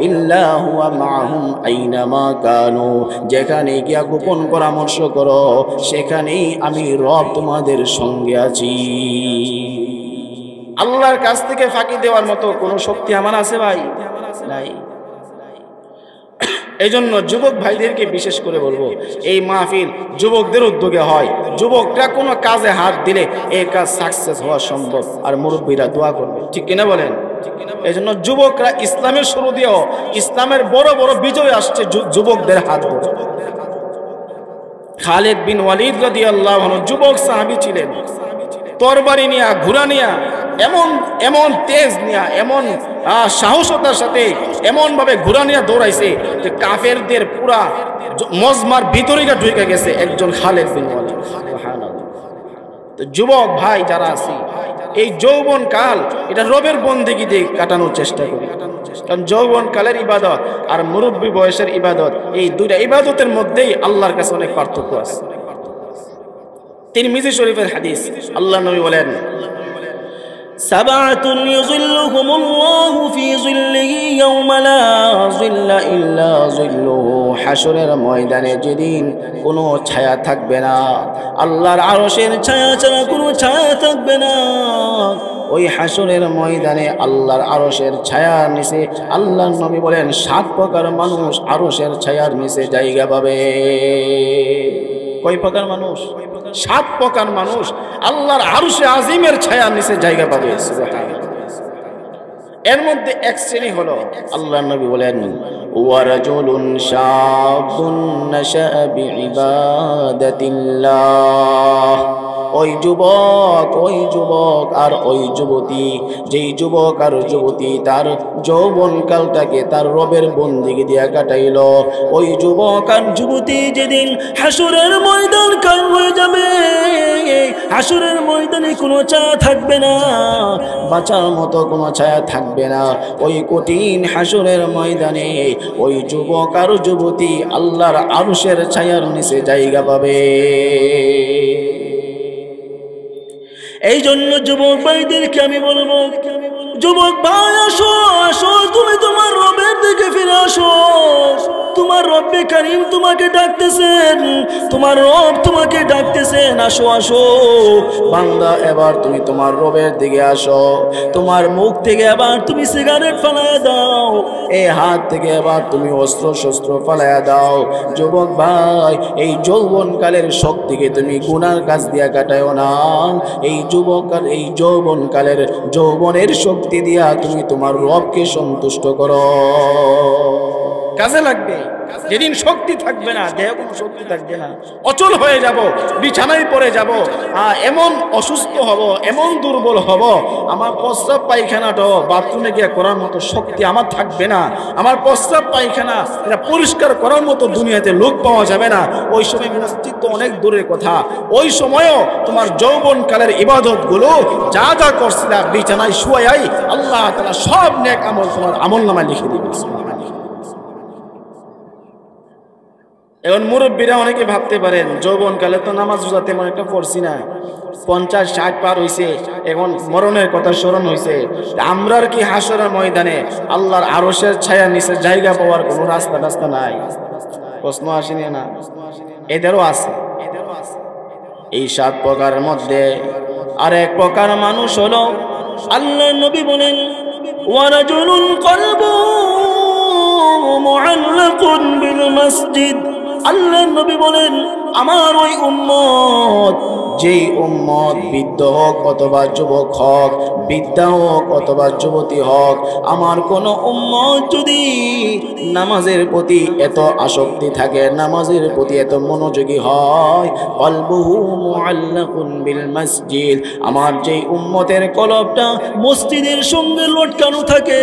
Speaker 1: ইল্লা হুয়া মাআহুম আইনামা কানু, যেখানে গিয়া গোপন পরামর্শ করো সেখানেই আমি রব তোমাদের সঙ্গে আছি। আল্লাহর কাছ থেকে ফাঁকি দেওয়ার মতো কোনো শক্তি আমার আছে ভাই? নাই। এই জন্য যুবক ভাইদেরকে বিশেষ করে বলবো, এই মাহফিল যুবকদের উদ্যোগে হয়, যুবকরা কোনো কাজে হাত দিলে এই কাজ সাকসেস হওয়া সম্ভব, আর মুরব্বীরা দোয়া করবে, ঠিক কিনা বলেন? এই জন্য যুবকরা ইসলামের শুরু দিয়েও ইসলামের বড় বড় বিজয় আসছে যুবকদের হাত ধরে। খালিদ বিন ওয়ালিদ রাদিয়াল্লাহু আনহু যুবক সাহাবী ছিলেন, তরবারি নিয়া ঘোড়া নিয়া এমন তেজ নিয়া এমন সাহসতার সাথে এমন ভাবে ঘোড়া নিয়া দৌড়াইছে যে কাফেরদের পুরা মজমার ভিতরে ঢুকে গেছে একজন খালিদ বিন ওয়ালিদ। সুবহানাল্লাহ। তো যুবক ভাই যারা আছি, এই যৌবন কাল এটা রবের বন্দেগী দিয়ে কাটানোর চেষ্টা করি, কারণ যৌবন কালের ইবাদত আর মুরব্বী বয়সের ইবাদত, এই দুইটা ইবাদতের মধ্যেই আল্লাহর কাছে অনেক পার্থক্য আছে। তিরমিজি শরীফের হাদিস, আল্লাহ নবী বলেন সাবাতুন ইউযিল্লুহুমুল্লাহু ফি যিল্লিহি ইয়াওমা লা যিল্লা ইল্লা যিল্লুহু, হাশরের ময়দানে যেদিন কোনো ছায়া থাকবে না, আল্লাহর আরশের ছায়া ছাড়া কোনো ছায়া থাকবে না, ওই হাশরের ময়দানে আল্লাহর আরশের ছায়ার নিচে আল্লাহর নবী বলেন 7 প্রকার মানুষ আরশের ছায়ার নিচে জায়গা পাবে। কয় প্রকার মানুষ? 7 প্রকার মানুষ আল্লাহর আরশে আজিমের ছায়ার নিচে জায়গা পাবে। সুবহানাল্লাহ। এর মধ্যে এক শ্রেণী হলো, আল্লাহর নবী বলেন ওয়া রাজুলুন শাবুন নাশা বিইবাদাতিল্লাহ, ওই যুবক আর ওই যুবতী, যেই যুবক আর যুবতী তার যৌবনকালটাকে তার রবের বন্দেগী দিয়া কাটাইল, ওই যুবক আর যুবতী যেদিন হাসরের ময়দান কাল হয়ে যাবে, হাসরের ময়দানে কোনো ছায়া থাকবে না, বাঁচার মতো কোনো ছায়া থাকবে না, ওই কঠিন হাসরের ময়দানে ওই যুবক আর যুবতী আল্লাহর আরশের ছায়ার নিচে জায়গা পাবে। এই জন্য যুবক ভাইদেরকে আমি বলবো, যুবক ভাই আসো, তুমি তোমার রবের দিকে ফিরে আসো, তোমার রব রব্বে কারীম তোমাকে ডাকতেছেন, তোমার রব তোমাকে ডাকতেছেন, আসো আসো বান্দা, এবার তুমি তোমার রবের দিকে আসো। তোমার মুখ থেকে এবার তুমি সিগারেট ফালায়া দাও, এই হাত থেকে এবার তুমি অস্ত্র শস্ত্র ফালায়া দাও। যুবক ভাই, এই যৌবনকালের শক্তিকে তুমি গুনার কাজ দিয়া কাটায়ও না। এই এই যৌবনকালের যৌবনের শক্তি দিয়া তুমি তোমার রবকে সন্তুষ্ট করো, কাজে লাগবে। যেদিন শক্তি থাকবে না, দেহে কোনো শক্তি থাকবে না, অচল হয়ে যাব, বিছানায় পড়ে যাব, এমন অসুস্থ হব, এমন দুর্বল হব, আমার প্রস্রাব পায়খানাটাও বাথরুমে গিয়ে করার মতো শক্তি আমার থাকবে না। আমার প্রস্রাব পায়খানা এটা পরিষ্কার করার মতো দুনিয়াতে লোক পাওয়া যাবে না। ওই সময় মসজিদ তো অনেক দূরের কথা, ওই সময়ও তোমার যৌবনকালের ইবাদতগুলো যা যা করছিলা বিছানায় শুয়াই আল্লাহ তাআলা সব নেক আমল তোমার আমলনামায় লিখে দিবে। এখন মুরব্বীরা অনেকে ভাবতে পারেন যৌবনকালে তো নামাজ রোজা তেমন একটা পড়ছি না, 50-60 পার হইছে, এখন মরণের কথা স্মরণ হইছে, আমরার কি হাসরের ময়দানে আল্লাহর আরশের ছায়া নিচে জায়গা পাওয়ার কোনো রাস্তা নাই? প্রশ্ন আসেনি না? এদেরও আছে। এই 7 প্রকারের মধ্যে আরেক প্রকার মানুষ হলো, আল্লাহর নবী বলেন ওয়ারাজুলুন কলবু মুআল্লাকুন বিল মসজিদ। আল্লাহর নবী বলেন আমার ওই উম্মত, যেই উম্মত বৃদ্ধ হোক অথবা যুবক হোক, বৃদ্ধা হোক অথবা যুবতী হোক, আমার কোন উম্মত যদি নামাজের প্রতি এত আসক্তি থাকে, নামাজের প্রতি এত মনোযোগী হয়, কলবুহু মুআল্লাকুন বিল মসজিদ, আমার যেই উম্মতের কলবটা মসজিদের সঙ্গে লটকানো থাকে,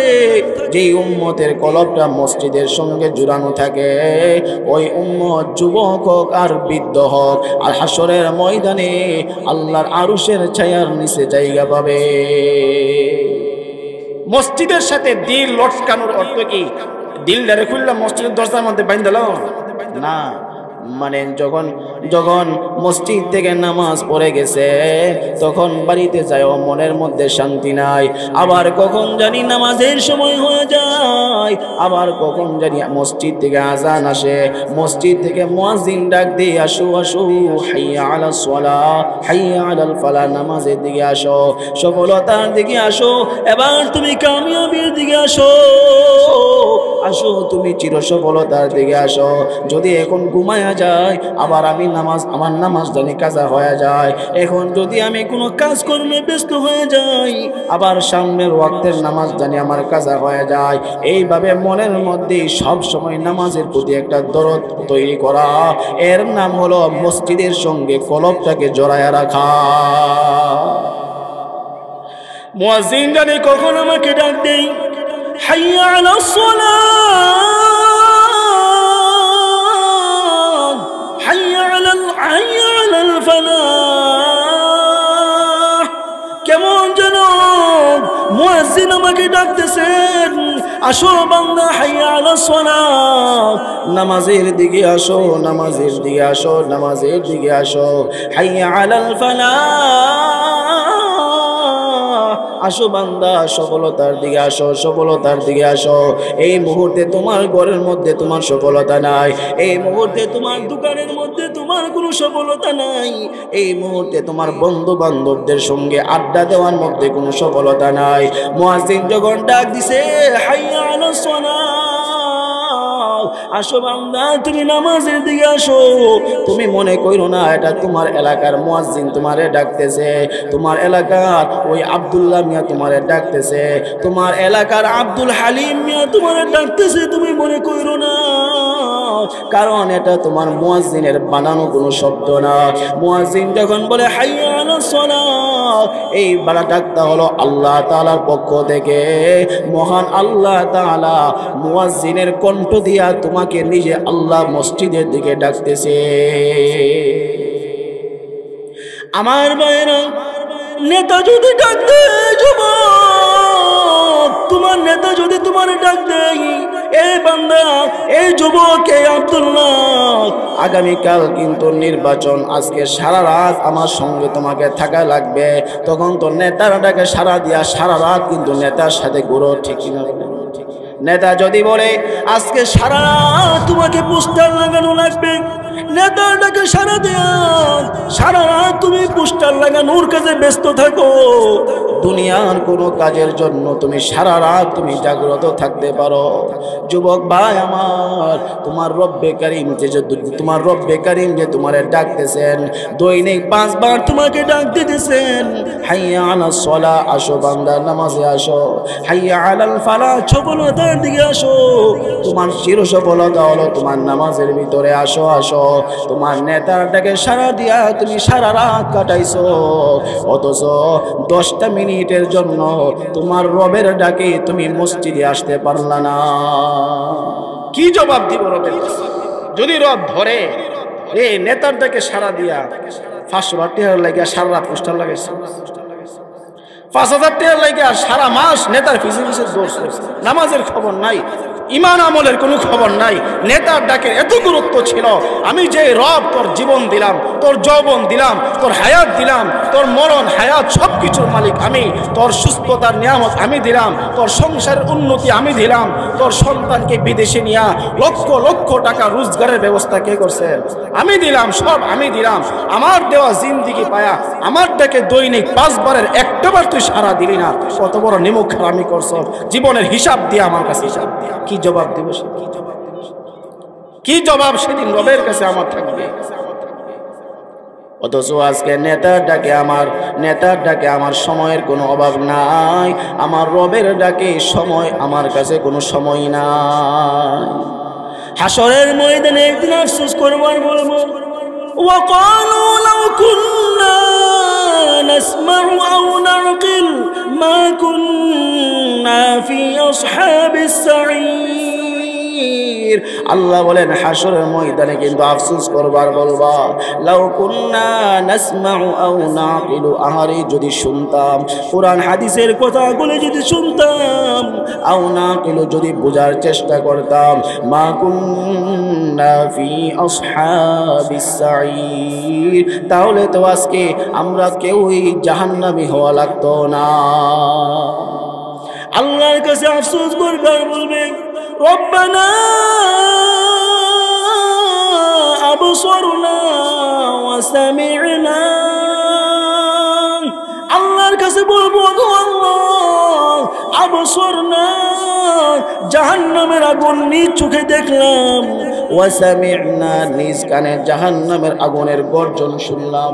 Speaker 1: যেই উম্মতের কলবটা মসজিদের সঙ্গে জুড়ানো থাকে, ওই উম্মত যুবক হোক আর বৃদ্ধ হোক, আর হাসরের ময়দানে আল্লাহর আরশের ছায়ার নিচে জায়গা পাবে। মসজিদের সাথে দিল লটকানোর অর্থ কি? দিলটারে খুললা মসজিদের দরজার মধ্যে বাইন্ধল না, মানে যখন মসজিদ থেকে নামাজ পড়ে গেছে তখন বাড়িতে যায় মনের মধ্যে শান্তি নাই, আবার কখন জানি নামাজের সময় হয়ে যায়, আবার কখন জানি মসজিদ থেকে আজান আসে, মসজিদ থেকে মুয়াজ্জিন ডাক দিয়ে আসো আসো হাইয়া আলাস সালাহ হাইয়া আলাল ফালাহ, নামাজের দিকে আসো, সফলতার দিকে আসো, এবার তুমি কামিয়াবির দিকে আসো, আসো তুমি চির সফলতার দিকে আসো। যদি এখন ঘুমায়া যায় আবার আমার নামাজ জানি কাজা হয়ে যায়, এখন যদি আমি কোনো কাজ কর্মে ব্যস্ত হয়ে যাই আবার সামনের ওয়াক্তের নামাজ জানি আমার কাজা হয়ে যায়। এইভাবে মনের মধ্যে সব সময় নামাজের প্রতি একটা দরদ তৈরি করা, এর নাম হলো মসজিদের সঙ্গে কলবটাকে জড়ায়া রাখা। মুয়াজ্জিন জানি কখন আমাকে ডাক দেই, হাইয়া আলাস সালাহ হাইয়া আলাল ফালাহ, কেমন যেন মুয়াজ্জিন আমাকে ডাকতেছেন, আসো বান্দা হাইয়া আলাস সালাহ, নামাজের দিকে আসো, নামাজের দিকে আসো, নামাজের দিকে আসো, হাইয়া আলাল ফালাহ, আসো বান্দা সফলতার দিকে আসো, সফলতার দিকে আসো। এই মুহূর্তে তোমার ঘরের মধ্যে তোমার সফলতা নাই, এই মুহূর্তে তোমার দোকানের মধ্যে তোমার কোনো সফলতা নাই, এই মুহূর্তে তোমার বন্ধু বান্ধবদের সঙ্গে আড্ডা দেওয়ার মধ্যে কোনো সফলতা নাই। মুয়াজ্জিন যখন ডাক দিছে হাইয়া আলাস সালাহ, আসো বান্দা তুমি নামাজের দিকে আসো, তুমি মনে করো না এটা তোমার এলাকার মুয়াজ্জিন তোমারে ডাকতেছে, তোমার এলাকার ওই আব্দুল্লাহ মিয়া তোমারে ডাকতেছে, তোমার এলাকার আব্দুল হালিম মিয়া তোমারে ডাকতেছে, তুমি মনে করো না, কারণ এটা তোমার মুয়াজ্জিনের বানানো কোনো শব্দ না। মুয়াজ্জিন যখন বলে হাইয়া আলাস সালাহ, এই বাড়া ডাকটা হলো আল্লাহ তাআলার পক্ষ থেকে, মহান আল্লাহ তাআলা মুয়াজ্জিনের কণ্ঠ দিয়া তোমাকে নিজে আল্লাহ মসজিদের দিকে ডাকতেছে। আমার ভাইরা, নেতা যদি ডাক দেয় যুবক, তোমার নেতা যদি তোমার ডাক দেয়, এই বান্দা, এই যুবক, এই আব্দুল্লাহ, আগামীকাল কিন্তু নির্বাচন, আজকে সারা রাত আমার সঙ্গে তোমাকে থাকা লাগবে, তখন তো নেতারা ডাকে সারা দিয়া সারা রাত কিন্তু নেতার সাথে ঘুরো, ঠিক কিনা? নেতা যদি বলে আজকে সারা রাত তোমাকে পোস্টার লাগানো লাগবে, নেতাটাকে সারা দেয়া সারা রাত তুমি পোস্টার লাগানোর কাজে ব্যস্ত থাকো, দুনিয়ার কোনো কাজের জন্য তুমি সারা রাত তুমি জাগ্রত থাকতে পারো। যুবক ভাই আমার, তোমার রব্বে কারীম যে তোমারে ডাকতেছেন, দৈনিক 5 বার তোমাকে ডাক দিতেছেন, হাইয়া আলাস সালাহ, আসো বান্দা নামাজে আসো, হাইয়া আলাল ফালাহ, সফলতার দিকে আসো। তোমার চির সফলতা হলো তোমার নামাজের ভিতরে, আসো আসো। তোমার নেতার ডাকে সারা দিয়া তুমি সারা রাত কাটাইছো, অথচ 10টা মিনিটের জন্য তোমার রবের ডাকে তুমি মসজিদে আসতে পারলা না। কি জবাব দিব রবের কাছে? যদি রব ধরে এই নেতার ডাকে সারা দিয়া 500 টাকার লাগিয়া সারা রাত পোস্টার লাগাইছে, 5000 টাকার লাগিয়া সারা মাস নেতার পিছে পিছে দৌড়ছে, নামাজের খবর নাই, ইমান আমলের কোনো খবর নাই। নেতার ডাকের এত গুরুত্ব ছিল, আমি যে রব তোর জীবন দিলাম, তোর যৌবন দিলাম, তোর হায়াত দিলাম, তোর মরণ হায়াত সব কিছুর মালিক আমি, তোর সুস্থতার নিয়ামত আমি দিলাম, তোর সংসারের উন্নতি আমি দিলাম, তোর সন্তানকে বিদেশে নিয়ে লক্ষ লক্ষ টাকা রোজগারের ব্যবস্থা কে করছে? আমি দিলাম, সব আমি দিলাম। আমার দেওয়া জিন্দিগি পায়া আমার ডাকে দৈনিক 5 বারের একটা বার তুই সারা দিলি না, কত বড় নিমুখ হারামি করছ। জীবনের হিসাব দিয়ে আমার কাছে হিসাব দিয়ে কি জবাব দিব? কি জবাব সেদিন রবের কাছে আমার থাকবে? অথচ আজকে নেতার ডাকে আমার সময়ের কোনো অভাব নাই, আমার রবের ডাকে সময় আমার কাছে কোনো সময় নাই। হাসরের ময়দানে একদিন আফসোস করবার বলবো, ওয়াকালু লাউ কুন্না নাসমাউ আও নাকিল মা কুন্না ফি আসহাবিস সাঈর। আল্লাহ বলেন হাসরের ময়দানে কিন্তু আফসোস করবার বলবা, লাউ কুন্না নাসমাউ আও নাকিলু, আহারে যদি শুনতাম, কোরআন হাদিসের কথাগুলো যদি শুনতাম, আও নাকিলু যদি বোঝার চেষ্টা করতাম, মা কুন্না ফি আসহাবিস সাঈর, তাহলে তো আজকে আমরা কেউই জাহান্নামী হওয়া লাগতো না। আল্লাহর কাছে আফসোস করবার বলবে, রব্বানা আবসারনা ওয়া সামি'না, আল্লাহর কাছে বলবো, গো আল্লাহ আবসারনা, জাহান্নামের আগুন নিজ চোখে দেখলাম, ওয়া সামি'না, নিজ কানে জাহান্নামের আগুনের গর্জন শুনলাম।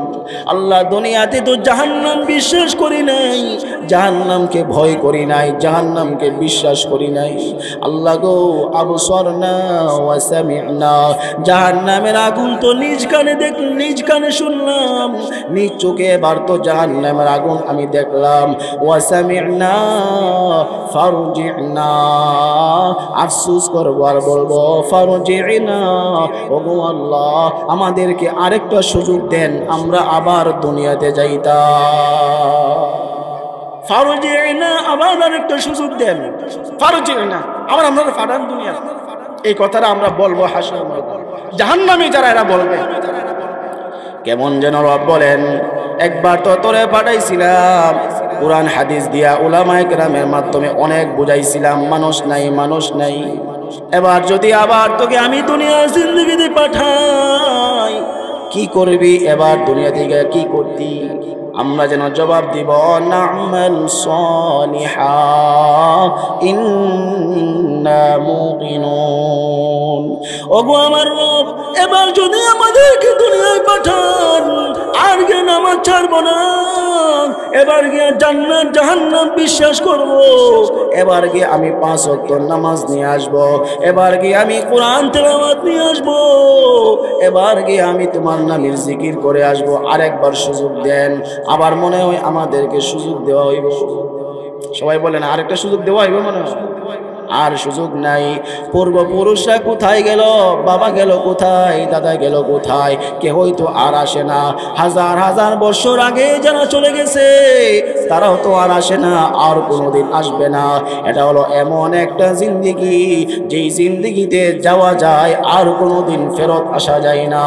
Speaker 1: আল্লাহ দুনিয়াতে তো জাহান্নাম বিশ্বাস করি নাই, জাহান্নামকে ভয় করি নাই, জাহান্নামকে বিশ্বাস করি নাই। আল্লাহ গো আবসারনা ওয়া সামি'না, জাহান্নামের আগুন তো নিজ কানে দেখলাম, নিজ কানে শুনলাম, নিজ চোখে এবার তো জাহান্নামের আগুন আমি দেখলাম। ওয়া সামি'না ফারজি'না, আফসোস করবো আর বলবো ফারজি'না, ওগো আল্লাহ আমাদেরকে আরেকটা সুযোগ দেন, আমরা আবার দুনিয়াতে যাইতাম। ফারজি'না, আবার আরেকটা সুযোগ দেন, ফারজি'না, আবার আমরা ফাটান দুনিয়া। এই কথাটা আমরা বলবো হাসরের ময়দানে, জাহান্নামী যারা এরা বলবে। কেমন যেন রব বলেন, একবার তো তোরে পাঠাইছিলাম, কুরআন হাদিস দিয়া উলামায়ে কেরামের মাধ্যমে অনেক বুঝাইছিলাম, মানুষ নাই। এবার যদি আবার তোকে আমি দুনিয়ার জিন্দেগিতে পাঠাই, কি করবি? এবার দুনিয়া থেকে কি করতি? আমরা যেন জবাব দিব, না'মাল সালিহা ইন্না মুকিনুন। ওগো আমার রব, এবার যদি আমাদেরকে দুনিয়ায় পাঠান, আর গিয়ে নামাজ ছাড়বো না, এবার গিয়ে জান্নাত জাহান্নাম বিশ্বাস করব, এবার গিয়ে আমি 5 ওয়াক্ত নামাজ নিয়ে আসবো, এবার গিয়ে আমি কোরআন তেলাওয়াত নিয়ে আসবো, এবার গিয়ে আমি তোমার নামের জিকির করে আসবো। আরেকবার সুযোগ দেন। আবার মনে হয় আমাদেরকে সুযোগ দেওয়া হইব। সবাই বলেন আরেকটা সুযোগ দেওয়া হইব, মনে হয় আর সুযোগ নাই। পূর্বপুরুষরা কোথায় গেল? বাবা গেল কোথায়? দাদা গেল কোথায়? কেহই তো আর আসে না। হাজার হাজার বছর আগে যারা চলে গেছে তারাও তো আর আসে না, আর কোনোদিন আসবে না। এটা হলো এমন একটা জিন্দেগি, যেই জিন্দেগিতে যাওয়া যায় আর কোনোদিন ফেরত আসা যায় না।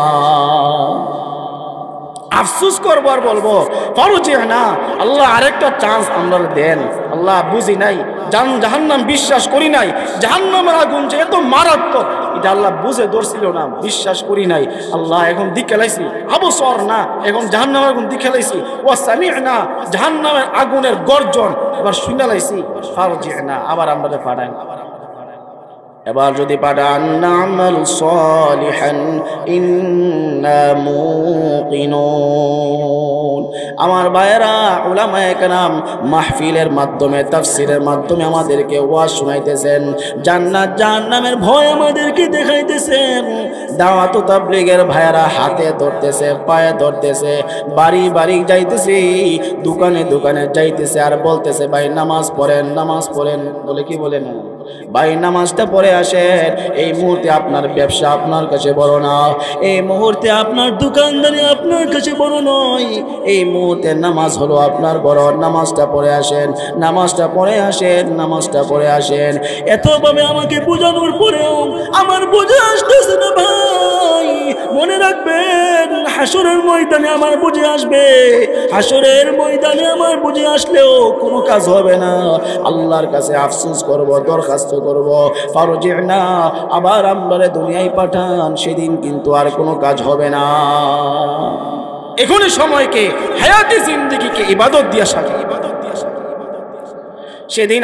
Speaker 1: আফসোস করবো আর বলবো ফারজি'না, আল্লাহ আরেকটা চান্স আমরা দেন। আল্লাহ বুঝি নাই, জাহান্নাম বিশ্বাস করি নাই, জাহান্নামের আগুন যে এত মারাত্মক এটা আল্লাহ বুঝে ধরছিল না, বিশ্বাস করি নাই। আল্লাহ এখন দিকে লাইছি আবসর না, এখন জাহান্নামের আগুন দিকে লাইছি, ওয়া সামি'না, জাহান্নামের আগুনের গর্জন এবার শুনে লাইছি, ফারজি'না, আবার আমরা পাঠান। এবার যদি পাঠান না'মাল সালিহান ইন্না মুকিনুন। আমার ভাইয়েরা, উলামায়ে কেরাম মাহফিলের মাধ্যমে, তাফসীরের মাধ্যমে আমাদেরকে ওয়াজ শুনাইতেছেন, জান্নাত জাহান্নামের ভয় আমাদেরকে দেখাইতেছেন। দাওয়াত ও তাবলীগের ভাইয়েরা হাতে ধরতেছে, পায়ে ধরতেছে, বাড়ি বাড়ি যাইতেছে, দোকানে দোকানে যাইতেছে আর বলতেছে ভাই নামাজ পড়েন, নামাজ পড়েন। বলে কি বলেন ভাই নামাজটা পড়ে আসেন। এই মুহূর্তে আপনার ব্যবসা আপনার কাছে বড় না, এই মুহূর্তে আপনার দোকানদারি আপনার কাছে বড় নয়, এই মুহূর্তে নামাজ হলো আপনার বড়। নামাজটা পড়ে আসেন, নামাজটা পড়ে আসেন, নামাজটা পড়ে আসেন। এতভাবে আমাকে বোঝানোর পরেও আমার বুঝে আসতেছে না ভাই। মনে রাখবেন হাসরের ময়দানে আমার বুঝে আসবে, হাসরের ময়দানে আমার বুঝে আসলেও কোনো কাজ হবে না। আল্লাহর কাছে আফসোস করব, দরখাস্ত করব, ফারজি'না, আবার আমরা দুনিয়ায় পাঠান। সেদিন কিন্তু আর কোনো কাজ হবে না। এখনই সময়কে, হায়াতে জিন্দেগিকে ইবাদত দিয়া সাজাই। সেদিন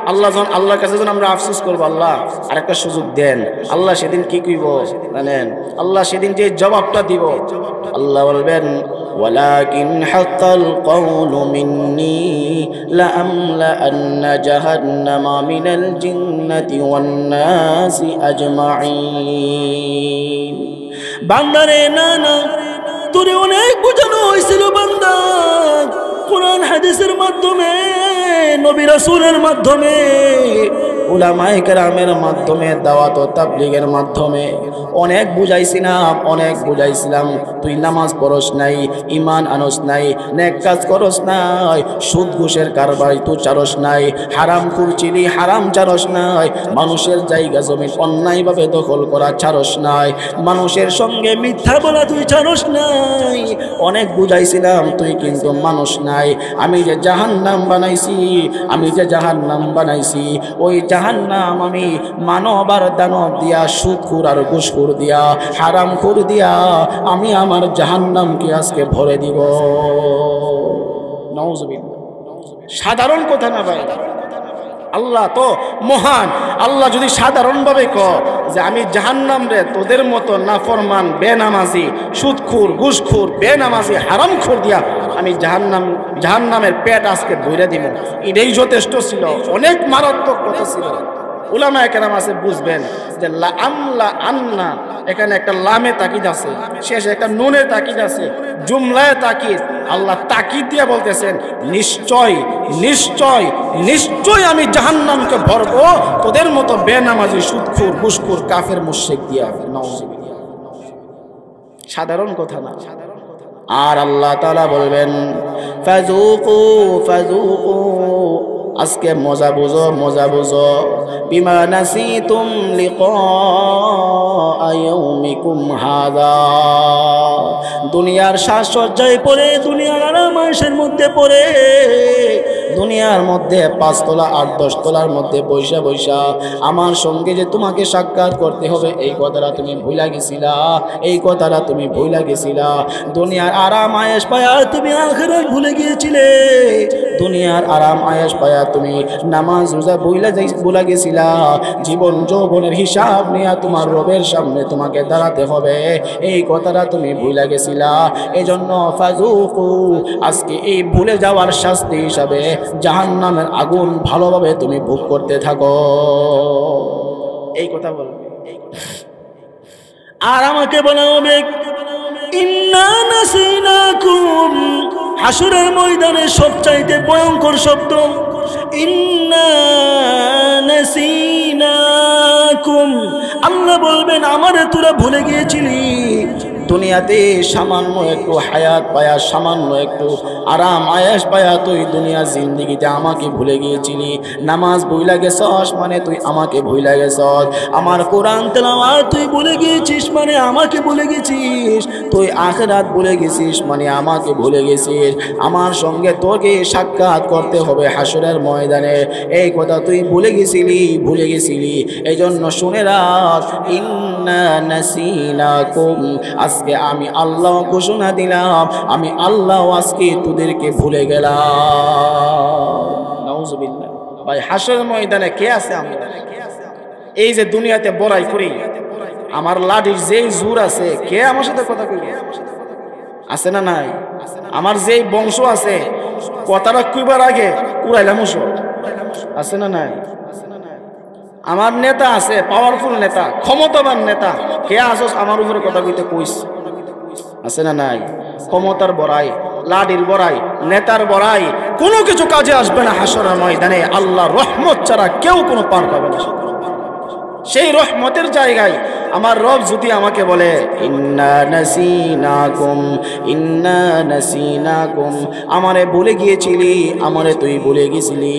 Speaker 1: আল্লাহর কাছে যখন আমরা আফসোস করবো, আল্লাহ আরেকটা সুযোগ দেন, আল্লাহ সেদিন কি কইব জানেন? আল্লাহ সেদিন যে জবাবটা দিব, আল্লাহ বলবেন ওয়ালাকিন হাক্কাল কওলু মিন্নী লাআমলাআন্না জাহান্নামা মিনাল জিন্নাতি ওয়ান নাসি আজমাইন। বান্দারে, না না, তোরে অনেক বোঝানো হয়েছিল বান্দা, কোরআন হাদিসের মাধ্যমে, নবী রাসূলের মাধ্যমে, উলামায়ে কেরামের মাধ্যমে, দাওয়াত ও তাবলীগের মাধ্যমে অনেক বুঝাইছিলাম, অনেক বুঝাইছিলাম। তুই নামাজ পড়স নাই, ঈমান আনস নাই, নেক কাজ করস নাই, সুদ ঘুষের কারবার তুই চারস নাই, হারাম খুরচিলি হারাম চারস নাই, মানুষের জায়গা জমি অন্যায়ভাবে দখল করা ছাড়স নাই, মানুষের সঙ্গে মিথ্যা বলা তুই ছাড়স নাই। অনেক বুঝাইছিলাম, তুই কিন্তু মানুষ নাই। আমি যে জাহান্নাম বানাইছি, আমি যে জাহান্নাম বানাইছি, ওই জাহান্নাম আমি মানব আর দানব দিয়া, সুদখোর আর ঘুষখোর দিয়া, হারামখোর দিয়া আমি আমার জাহান্নামকে আজকে ভরে দিব। নাউযুবিল্লাহ। সাধারণ কথা না ভাই, আল্লাহ তো মহান। আল্লাহ যদি সাধারণভাবে কয় যে আমি জাহান্নাম রে তোদের মতো নাফরমান, বেনামাজি, সুদখোর, ঘুষখোর, বেনামাজি, হারামখোর দিয়া আমি জাহান্নামের পেট আজকে ভরে দিব, এটাই যথেষ্ট ছিল। অনেক মারাত্মক কথা ছিল। উলামায়ে কেরাম আছে বুঝবেন যে লাআমলা আন্না, এখানে একটা লামে তাকিদ আছে, শেষে একটা নুনে তাকিদ আছে, জুমলায় তাকিদ। আল্লাহ তাকিদ দিয়ে বলতেছেন নিশ্চয় নিশ্চয় নিশ্চয় আমি জাহান্নামকে ভরবো তোদের মতো বেনামাজি, সুদখোর, ঘুষখোর, কাফের, মুশরিক দিয়া। নাউযুবিল্লাহ। সাধারণ কথা না। আর আল্লাহ তাআলা বলবেন ফাযুকু ফাযুকু, আজকে মজা বুঝো, মজা বুঝো, বিমা নাসিতুম লিকা ইয়াউমিকুম হাযা। দুনিয়ার সাজসজ্জায় পড়ে, দুনিয়ার আরামায়েশের মধ্যে পড়ে, দুনিয়ার মধ্যে 5 তলা 8-10 তলার মধ্যে বৈশা বৈশা আমার সঙ্গে যে তোমাকে সাক্ষাৎ করতে হবে, এই কথাটা তুমি ভুলা গেছিলা, এই কথাটা তুমি ভুলা গেছিলা। দুনিয়ার আরাম আয়েশ পায়া তুমি আখিরাত ভুলে গিয়েছিলে, দুনিয়ার আরাম আয়েশ পায়া তুমি নামাজ রোজা ভুলা গেছিলা। জীবন যৌবনের হিসাব নিয়ে তোমার রবের সামনে তোমাকে দাঁড়াতে হবে, এই কথাটা তুমি ভুলা গেছিলা। এজন্য ফাযুকু, আজকে এই ভুলে যাওয়ার শাস্তি হিসাবে জাহান্নামের আগুন ভালোভাবে তুমি ভোগ করতে থাকো। এই কথা বল। আর আমাকে বলা হবে ইন্না নাসিনাকুম, হাসরের ময়দানে সবচাইতে ভয়ঙ্কর শব্দ ইন্না নাসিনাকুম। আল্লাহ বলবেন আমারে তোরা ভুলে গিয়েছিলি, দুনিয়াতে সামান্য একটু হায়াত পায়া, সামান্য একটু আরাম আয়েশ পায়া তুই দুনিয়া জিন্দিগিতে আমাকে ভুলে গিয়েছিলি। নামাজ ভুইলা গেছস মানে তুই আমাকে ভুইলা গেছস। আমার কোরআন তেলাওয়াত তুই ভুলে গিয়েছিস মানে আমাকে ভুলে গেছিস। তুই আখিরাত ভুলে গেছিস মানে আমাকে ভুলে গেছিস। আমার সঙ্গে তোকে সাক্ষাৎ করতে হবে হাসরের ময়দানে, এই কথা তুই ভুলে গেছিলি, ভুলে গেছিলি। এই জন্য শুনে রাখ, ইন্না নাসিনাকুম, আজকে আমি আল্লাহ ঘোষণা দিলাম, আমি আল্লাহ আজকে তোদেরকে ভুলে গেলাম। নাউজুবিল্লাহ। ভাই হাসরের ময়দানে কে আছে? আমরা এই যে দুনিয়াতে বড়াই করি, আমার লাঠির যেই জোর আছে, কে আমার সাথে কথা কইবে? আছে না নাই? আমার যেই বংশ আছে, কথাটা কইবার আগে উড়াইলাম আছে না নাই? আমার নেতা আছে, পাওয়ারফুল নেতা, ক্ষমতাবান নেতা, কে আসস আমার উপরে কথা কইতে কইস? আছে না নাই? ক্ষমতার বড়াই, লাঠির বড়াই, নেতার বড়াই কোনো কিছু কাজে আসবে না হাসরের ময়দানে। আল্লাহর রহমত ছাড়া কেউ কোনো পার পাবে না। সেই রহমতের জায়গায় আমার রব যদি আমাকে বলে ইন্না নাসিনাকুম, ইন্না নাসিনাকুম, আমারে ভুলে গিয়েছিলি, আমারে তুই ভুলে গেছিলি,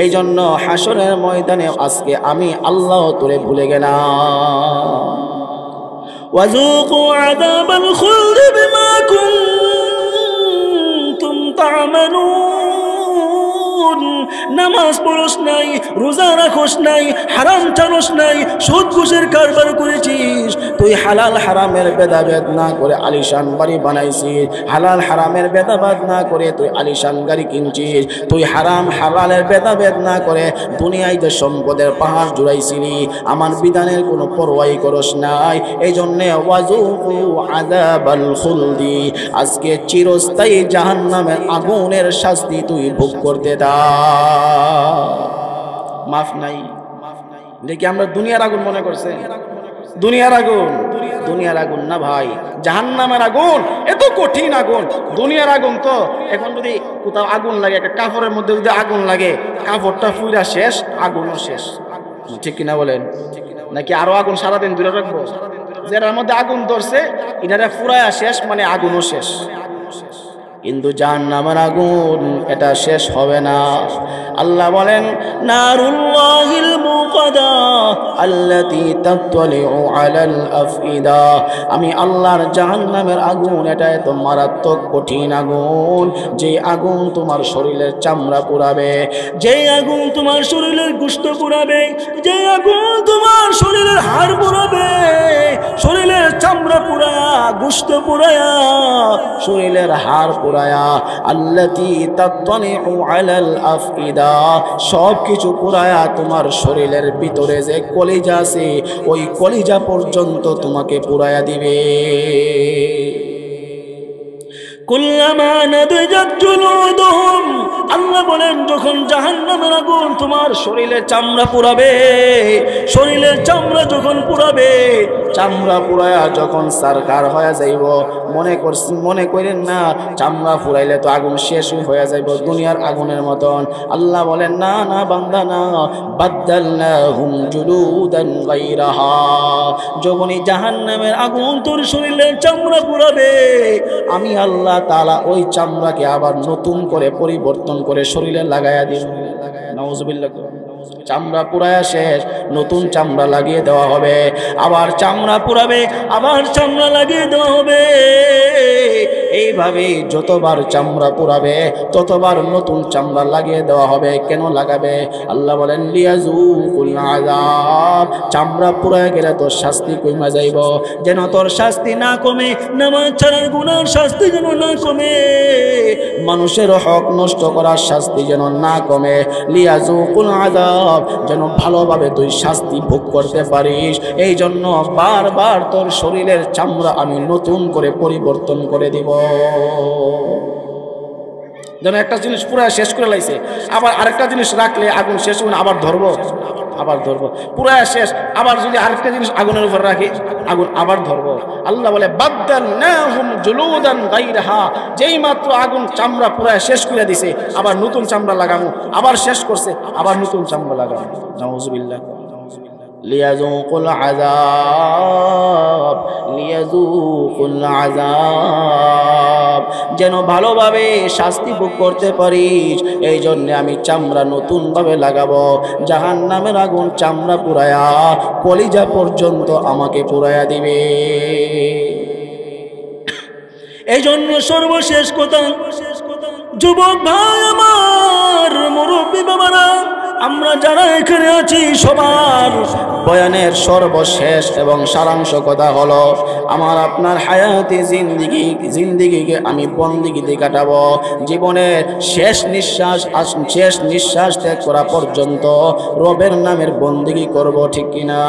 Speaker 1: এই জন্য হাসরের ময়দানে আজকে আমি আল্লাহ তোরে ভুলে গেলাম। ওয়াযুকু আযাবাল খুলদি বিমা কুনতুম তা'মালুন। নামাজ পড়স নাই, রোজা রাখস নাই, হারাম চালস নাই, সুদ ঘুষের কারবার করেছিস, তুই হালাল হারামের ভেদাভেদ না করে আলিশান বাড়ি বানাইছিস, হালাল হারামের ভেদাভেদ না করে তুই আলিশান গাড়ি কিনছিস, তুই হারাম হালালের ভেদাভেদ না করে দুনিয়ায় যে সম্পদের পাহাড় জুড়াইছিলি, আমার বিধানের কোনো পরোয়াই করস নাই। এই জন্যে ওয়াযুকু আযাবাল খুলদি, আজকে চিরস্থায়ী জাহান্নামের আগুনের শাস্তি তুই ভোগ করতে দা। মাফ নাই। দেখি আমরা দুনিয়ার আগুন মনে করছে, দুনিয়ার আগুন, দুনিয়ার আগুন না ভাই, জাহান্নামের আগুন এত কঠিন আগুন। দুনিয়ার আগুন তো এখন যদি কোথাও আগুন লাগে, একটা কাপড়ের মধ্যে যদি আগুন লাগে, কাপড়টা পুরা শেষ, আগুনও শেষ, ঠিক কিনা বলেন? নাকি আরো আগুন সারাদিন দূরে রাখবো? যেটার মধ্যে আগুন ধরছে ইনারা ফুরায়া শেষ মানে আগুনও শেষ। কিন্তু জাহান্নামের আগুন এটা শেষ হবে না। আল্লাহ বলেন নারুল্লাহিল মুকাদা আল্লাতী তাতলিউ আলাল আফইদা, আমি আল্লাহর জাহান্নামের আগুন এটা এত মারাত্মক কঠিন আগুন, যে আগুন তোমার শরীরের চামড়া পুড়াবে, যে আগুন তোমার শরীরের গোশত পুড়াবে, যে আগুন তোমার শরীরের হাড় পুড়াবে, শরীরের চামড়া পুড়ায়া, গোশত পুড়ায়া, শরীরের হাড় পুরায়া, আল্লাতী তাতলিউ আলাল আফইদা, সব কিছু পুরায়া তোমার শরীরের ভিতরে যে কলিজা আছে ওই কলিজা পর্যন্ত তোমাকে পুরায়া দিবে। কুল্লামা নাদিজাত জুলুদুহুম, আল্লাহ বলেন যখন জাহান্নামের আগুন তোমার শরীরের চামড়া পুড়াবে, শরীরের চামড়া যখন পুড়াবে, চামড়া পুড়ায়া যখন সারকার হয়ে যাইব, মনে করেন না চামড়া পুড়াইলে তো আগুন শেষ হয়ে যাইব দুনিয়ার আগুনের মতন। আল্লাহ বলেন না না বান্দা না, বাদদালনাহুম জুলুদান গায়রাহা, যখনই জাহান্নামের আগুন তোর শরীরের চামড়া পুড়াবে, আমি আল্লাহ তাআলা ওই চামড়াকে আবার নতুন করে পরিবর্তন করে শরীরে লাগায়া দিব। নাউজুবিল্লাহ। চামড়া পুরায়া শেষ, নতুন চামড়া লাগিয়ে দেওয়া হবে, আবার চামড়া পুরাবে, আবার চামড়া লাগিয়ে দেওয়া হবে। এইভাবে যতবার চামড়া পুরাবে ততবার নতুন চামড়া লাগিয়ে দেওয়া হবে। কেন লাগাবে? আল্লাহ বলেন লিয়াযুকুল আযাব, চামড়া পুরায় গেলে তোর শাস্তি কমে যাইব, যেন তোর শাস্তি না কমে, নামাজ ছাড়ার গুনার শাস্তি যেন না কমে, মানুষের হক নষ্ট করার শাস্তি যেন না কমে, লিয়াযুকুল আযাব, যেন ভালোভাবে তুই শাস্তি ভোগ করতে পারিস। এই জন্য বারবার তোর শরীরের চামড়া আমি নতুন করে পরিবর্তন করে দিব। যেন একটা জিনিস পুরো শেষ করে লাইছে, আবার আরেকটা জিনিস রাখলে আগুন শেষ হবে না, আবার ধরবো, আবার ধরবো, পুরো শেষ, আবার যদি আরেকটা জিনিস আগুনের উপর রাখি, আগুন আবার ধরবো। আল্লাহ বলে বাদদালনাহুম জুলুদান গায়রাহা, যেই মাত্র আগুন চামড়া পুরো শেষ করে দিছে, আবার নতুন চামড়া লাগামু, আবার শেষ করছে, আবার নতুন চামড়া লাগামু। নাউজুবিল্লাহ। লিয়াযুকুল আযাব লিয়াযুকুল আযাব, যেন ভালোভাবে শাস্তি ভোগ করতে পারিস। এই জন্য আমি চামড়া নতুন ভাবে লাগাবো, জাহান্নামের আগুন চামড়া পুরায়া কলিজা পর্যন্ত আমাকে পুরায়া দিবে। এই জন্য সর্বশেষ কথা, যুবক ভাই আমার, মুরব্বী বাবারা, আমরা যারা এখানে আছি সবার বয়ানের সর্বশেষ এবং সারাংশ কথা হলো, আমার আপনার হায়াতে জিন্দিগিকে আমি বন্দিগিতে কাটাবো। জীবনের শেষ নিঃশ্বাস ত্যাগ করা পর্যন্ত রবের নামের বন্দিগি করব, ঠিক কিনা?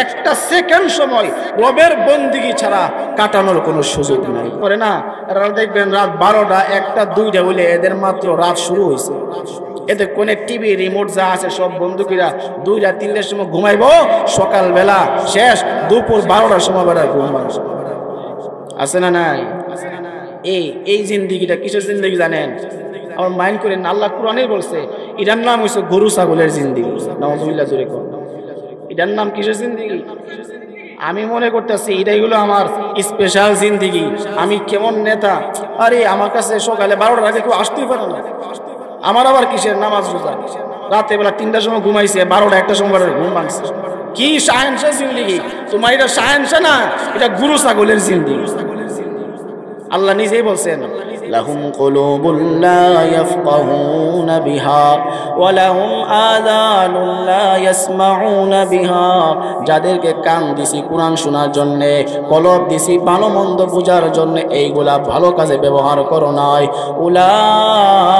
Speaker 1: একটা সেকেন্ড সময় রবের বন্দিগি ছাড়া কাটানোর কোনো সুযোগ নাই। করে না, দেখবেন রাত 12টা 1টা 2টা হইলে এদের মাত্র রাত শুরু হয়েছে। এতে কোন টিভি রিমোট যা আছে সব বন্ধুকিরা 2টা 3টার সময় ঘুমাইবো, সকালবেলা শেষ, দুপুর 12টার সময় বেড়া ঘুম ভাঙছে। আছে না নাই? এই জিন্দিগিটা কিসের জিন্দিগি জানেন? আমার মাইন্ড করেন, আল্লাহ কোরআনেই বলছে এটার নাম হচ্ছে গরু ছাগলের জিন্দিগি। নাউযুবিল্লাহ, জোরে কর। এটার নাম কিসের জিন্দিগি? আমি মনে করতেছি এটাই হলো আমার স্পেশাল জিন্দিগি। আমি কেমন নেতা, আরে আমার কাছে সকালে 12টার আগে কেউ আসতেই পারে না। আমার আবার কিসের নামাজ রোজা, রাতে বেলা 3টার সময় ঘুমাইছে, 12টা 1টার সময় ঘুম ভাঙছে। কি শাহেনশাহ জিন্দিগি তোমার? এটা শাহেনশাহ না, এটা গরু ছাগলের জিন্দিগি। আল্লাহ নিজেই বলছেন, লাহুম কুলুবুন লা ইয়াফকাহুনা বিহা ওয়া লাহুম আযানুন লা ইয়াসমাউনা বিহা। যাদেরকে কান দিছি কুরআন শোনার জন্য, কলব দিছি ভালো মন্দ বোঝার জন্য, এইগুলা ভালো কাজে ব্যবহার করো নাই। উলাইকা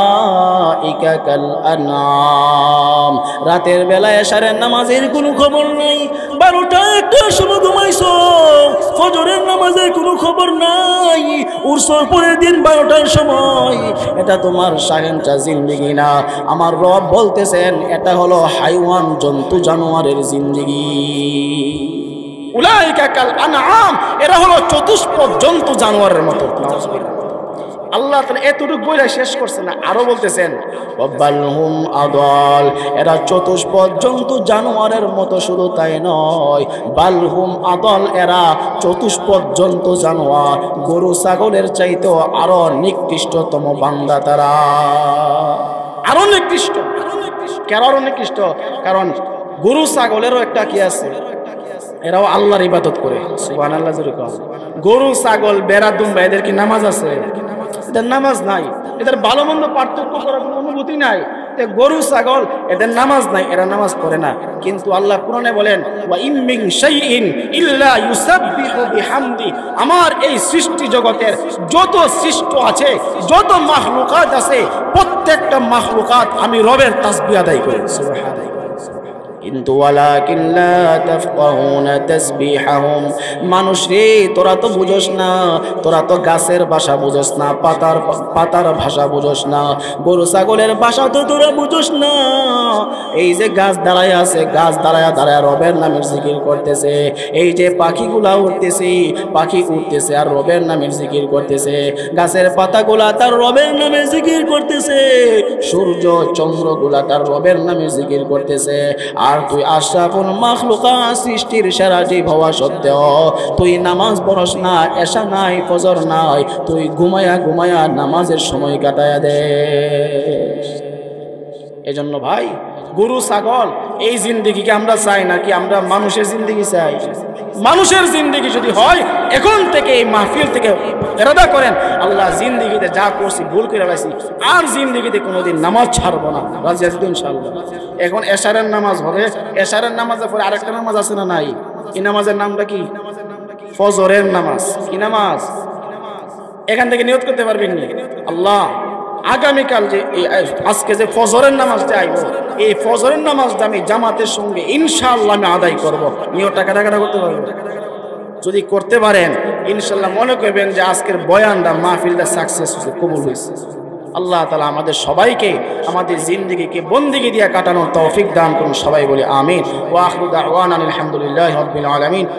Speaker 1: কাল আনআম। রাতের বেলা এশারের নামাজের কোনো খবর নাই, 12টা 1টার সময় ঘুমাইছো, ফজরের নামাজের কোনো খবর নাই, উরসর পরের দিন 12টার সময়। এটা তোমার শাহেনশাহ জিন্দিগি না। আমার রব বলতেছেন এটা হলো হাইওয়ান, জন্তু জানোয়ারের জিন্দিগি। উলাইকা কাল আনআম, এরা হলো চতুষ্পদ জন্তু জানোয়ারের মতো। আল্লাহ তাআলা এতটুকু বলে শেষ করছে না, আরো বলতেছেন বালহুম আদাল, এরা চতুষ্পদ জন্তু জানোয়ারের মতো। শুধু তাই নয়, বালহুম আদাল, এরা চতুষ্পদ জন্তু জানোয়ার গরু ছাগলের চাইতেও আরো নিকৃষ্টতম বান্দা তারা। আরো নিকৃষ্ট। কেন আরো নিকৃষ্ট? কারণ গরু ছাগলেরও একটা কি আছে, এরাও আল্লাহর ইবাদত করে। সুবহানাল্লাহ, জোরে কর। গরু ছাগল বেড়া দুম্বা এদের কি নামাজ আছে? এদের নামাজ নাই। এদের ভালো মন্দ পার্থক্য করার কোনো অনুভূতি নাই। গরু ছাগল এদের নামাজ নাই, এরা নামাজ পড়ে না। কিন্তু আল্লাহ কোরআনে বলেন, ওয়া ইম মিন শাইইন ইল্লা ইউসাব্বিহু বিহামদি। আমার এই সৃষ্টি জগতের যত সৃষ্ট আছে, যত মাখলুকাত আছে, প্রত্যেকটা মাখলুকাত আমি রবের তাসবিহ আদায় করি। সুবহানাল্লাহ। কিন্তু ওয়ালাকিন লা তাফকাহুনা তাসবিহাহুম। মানুষ রে, তোরা তো বুঝোস না, তোরা তো গাছের ভাষা বুঝোস না, পাতার ভাষা বুঝোস না, গরু ছাগলের ভাষা তো তোরা বুঝোস না। এই যে গাছ দাঁড়ায় আছে, গাছ দাঁড়ায় দাঁড়ায় রবের নামের জিকির করতেছে। এই যে পাখিগুলা উঠতেছে, পাখি উঠতেছে আর রবের নামের জিকির করতেছে। গাছের পাতাগুলা তার রবের নামে জিকির করতেছে। সূর্য চন্দ্রগুলা তার রবের নামে জিকির করতেছে। আর তুই আশরাফুল মাখলুকাত, সৃষ্টির সেরা জীব হওয়া সত্ত্বেও তুই নামাজ পড়স না, এশা নাই, ফজর নাই, তুই ঘুমায়া ঘুমায়া নামাজের সময় কাটায়া দে। এজন্য ভাই, গরু ছাগল এই জিন্দেগিকে আমরা চাই নাকি আমরা মানুষের জিন্দেগি চাই? মানুষের জিন্দেগি যদি হয়, এখন থেকে এই মাহফিল থেকে ইরাদা করেন, আল্লাহ জিন্দেগিতে যা করছি ভুল করে রাখছি, আর জিন্দেগিতে কোনোদিন নামাজ ছাড়বো না। রাজি আছি তো ইনশাআল্লাহ? এখন এশারের নামাজ হবে, এশারের নামাজের পরে আরেকটা নামাজ আছে না নাই? এই নামাজের নামটা কি? ফজরের নামাজ। কি নামাজ? এখান থেকে নিয়ত করতে পারবেন নি, আল্লাহ আগামীকাল যে আজকে যে ফজরের নামাজটা আইব, এই ফজরের নামাজটা আমি জামাতের সঙ্গে ইনশাআল্লাহ আমি আদায় করব। নিয়তটা কাটা করতে পারবো? যদি করতে পারেন ইনশাআল্লাহ মনে করবেন যে আজকের বয়ানটা, মাহফিলটা সাকসেস হয়েছে, কবুল হয়েছে। আল্লাহ তাআলা আমাদের সবাইকে আমাদের জিন্দেগিকে বন্দেগি দিয়ে কাটানোর তৌফিক দান করুন। সবাই বলি আমিন। ওয়া আখিরু দাওয়ানা আলহামদুলিল্লাহি রাব্বিল আলামিন।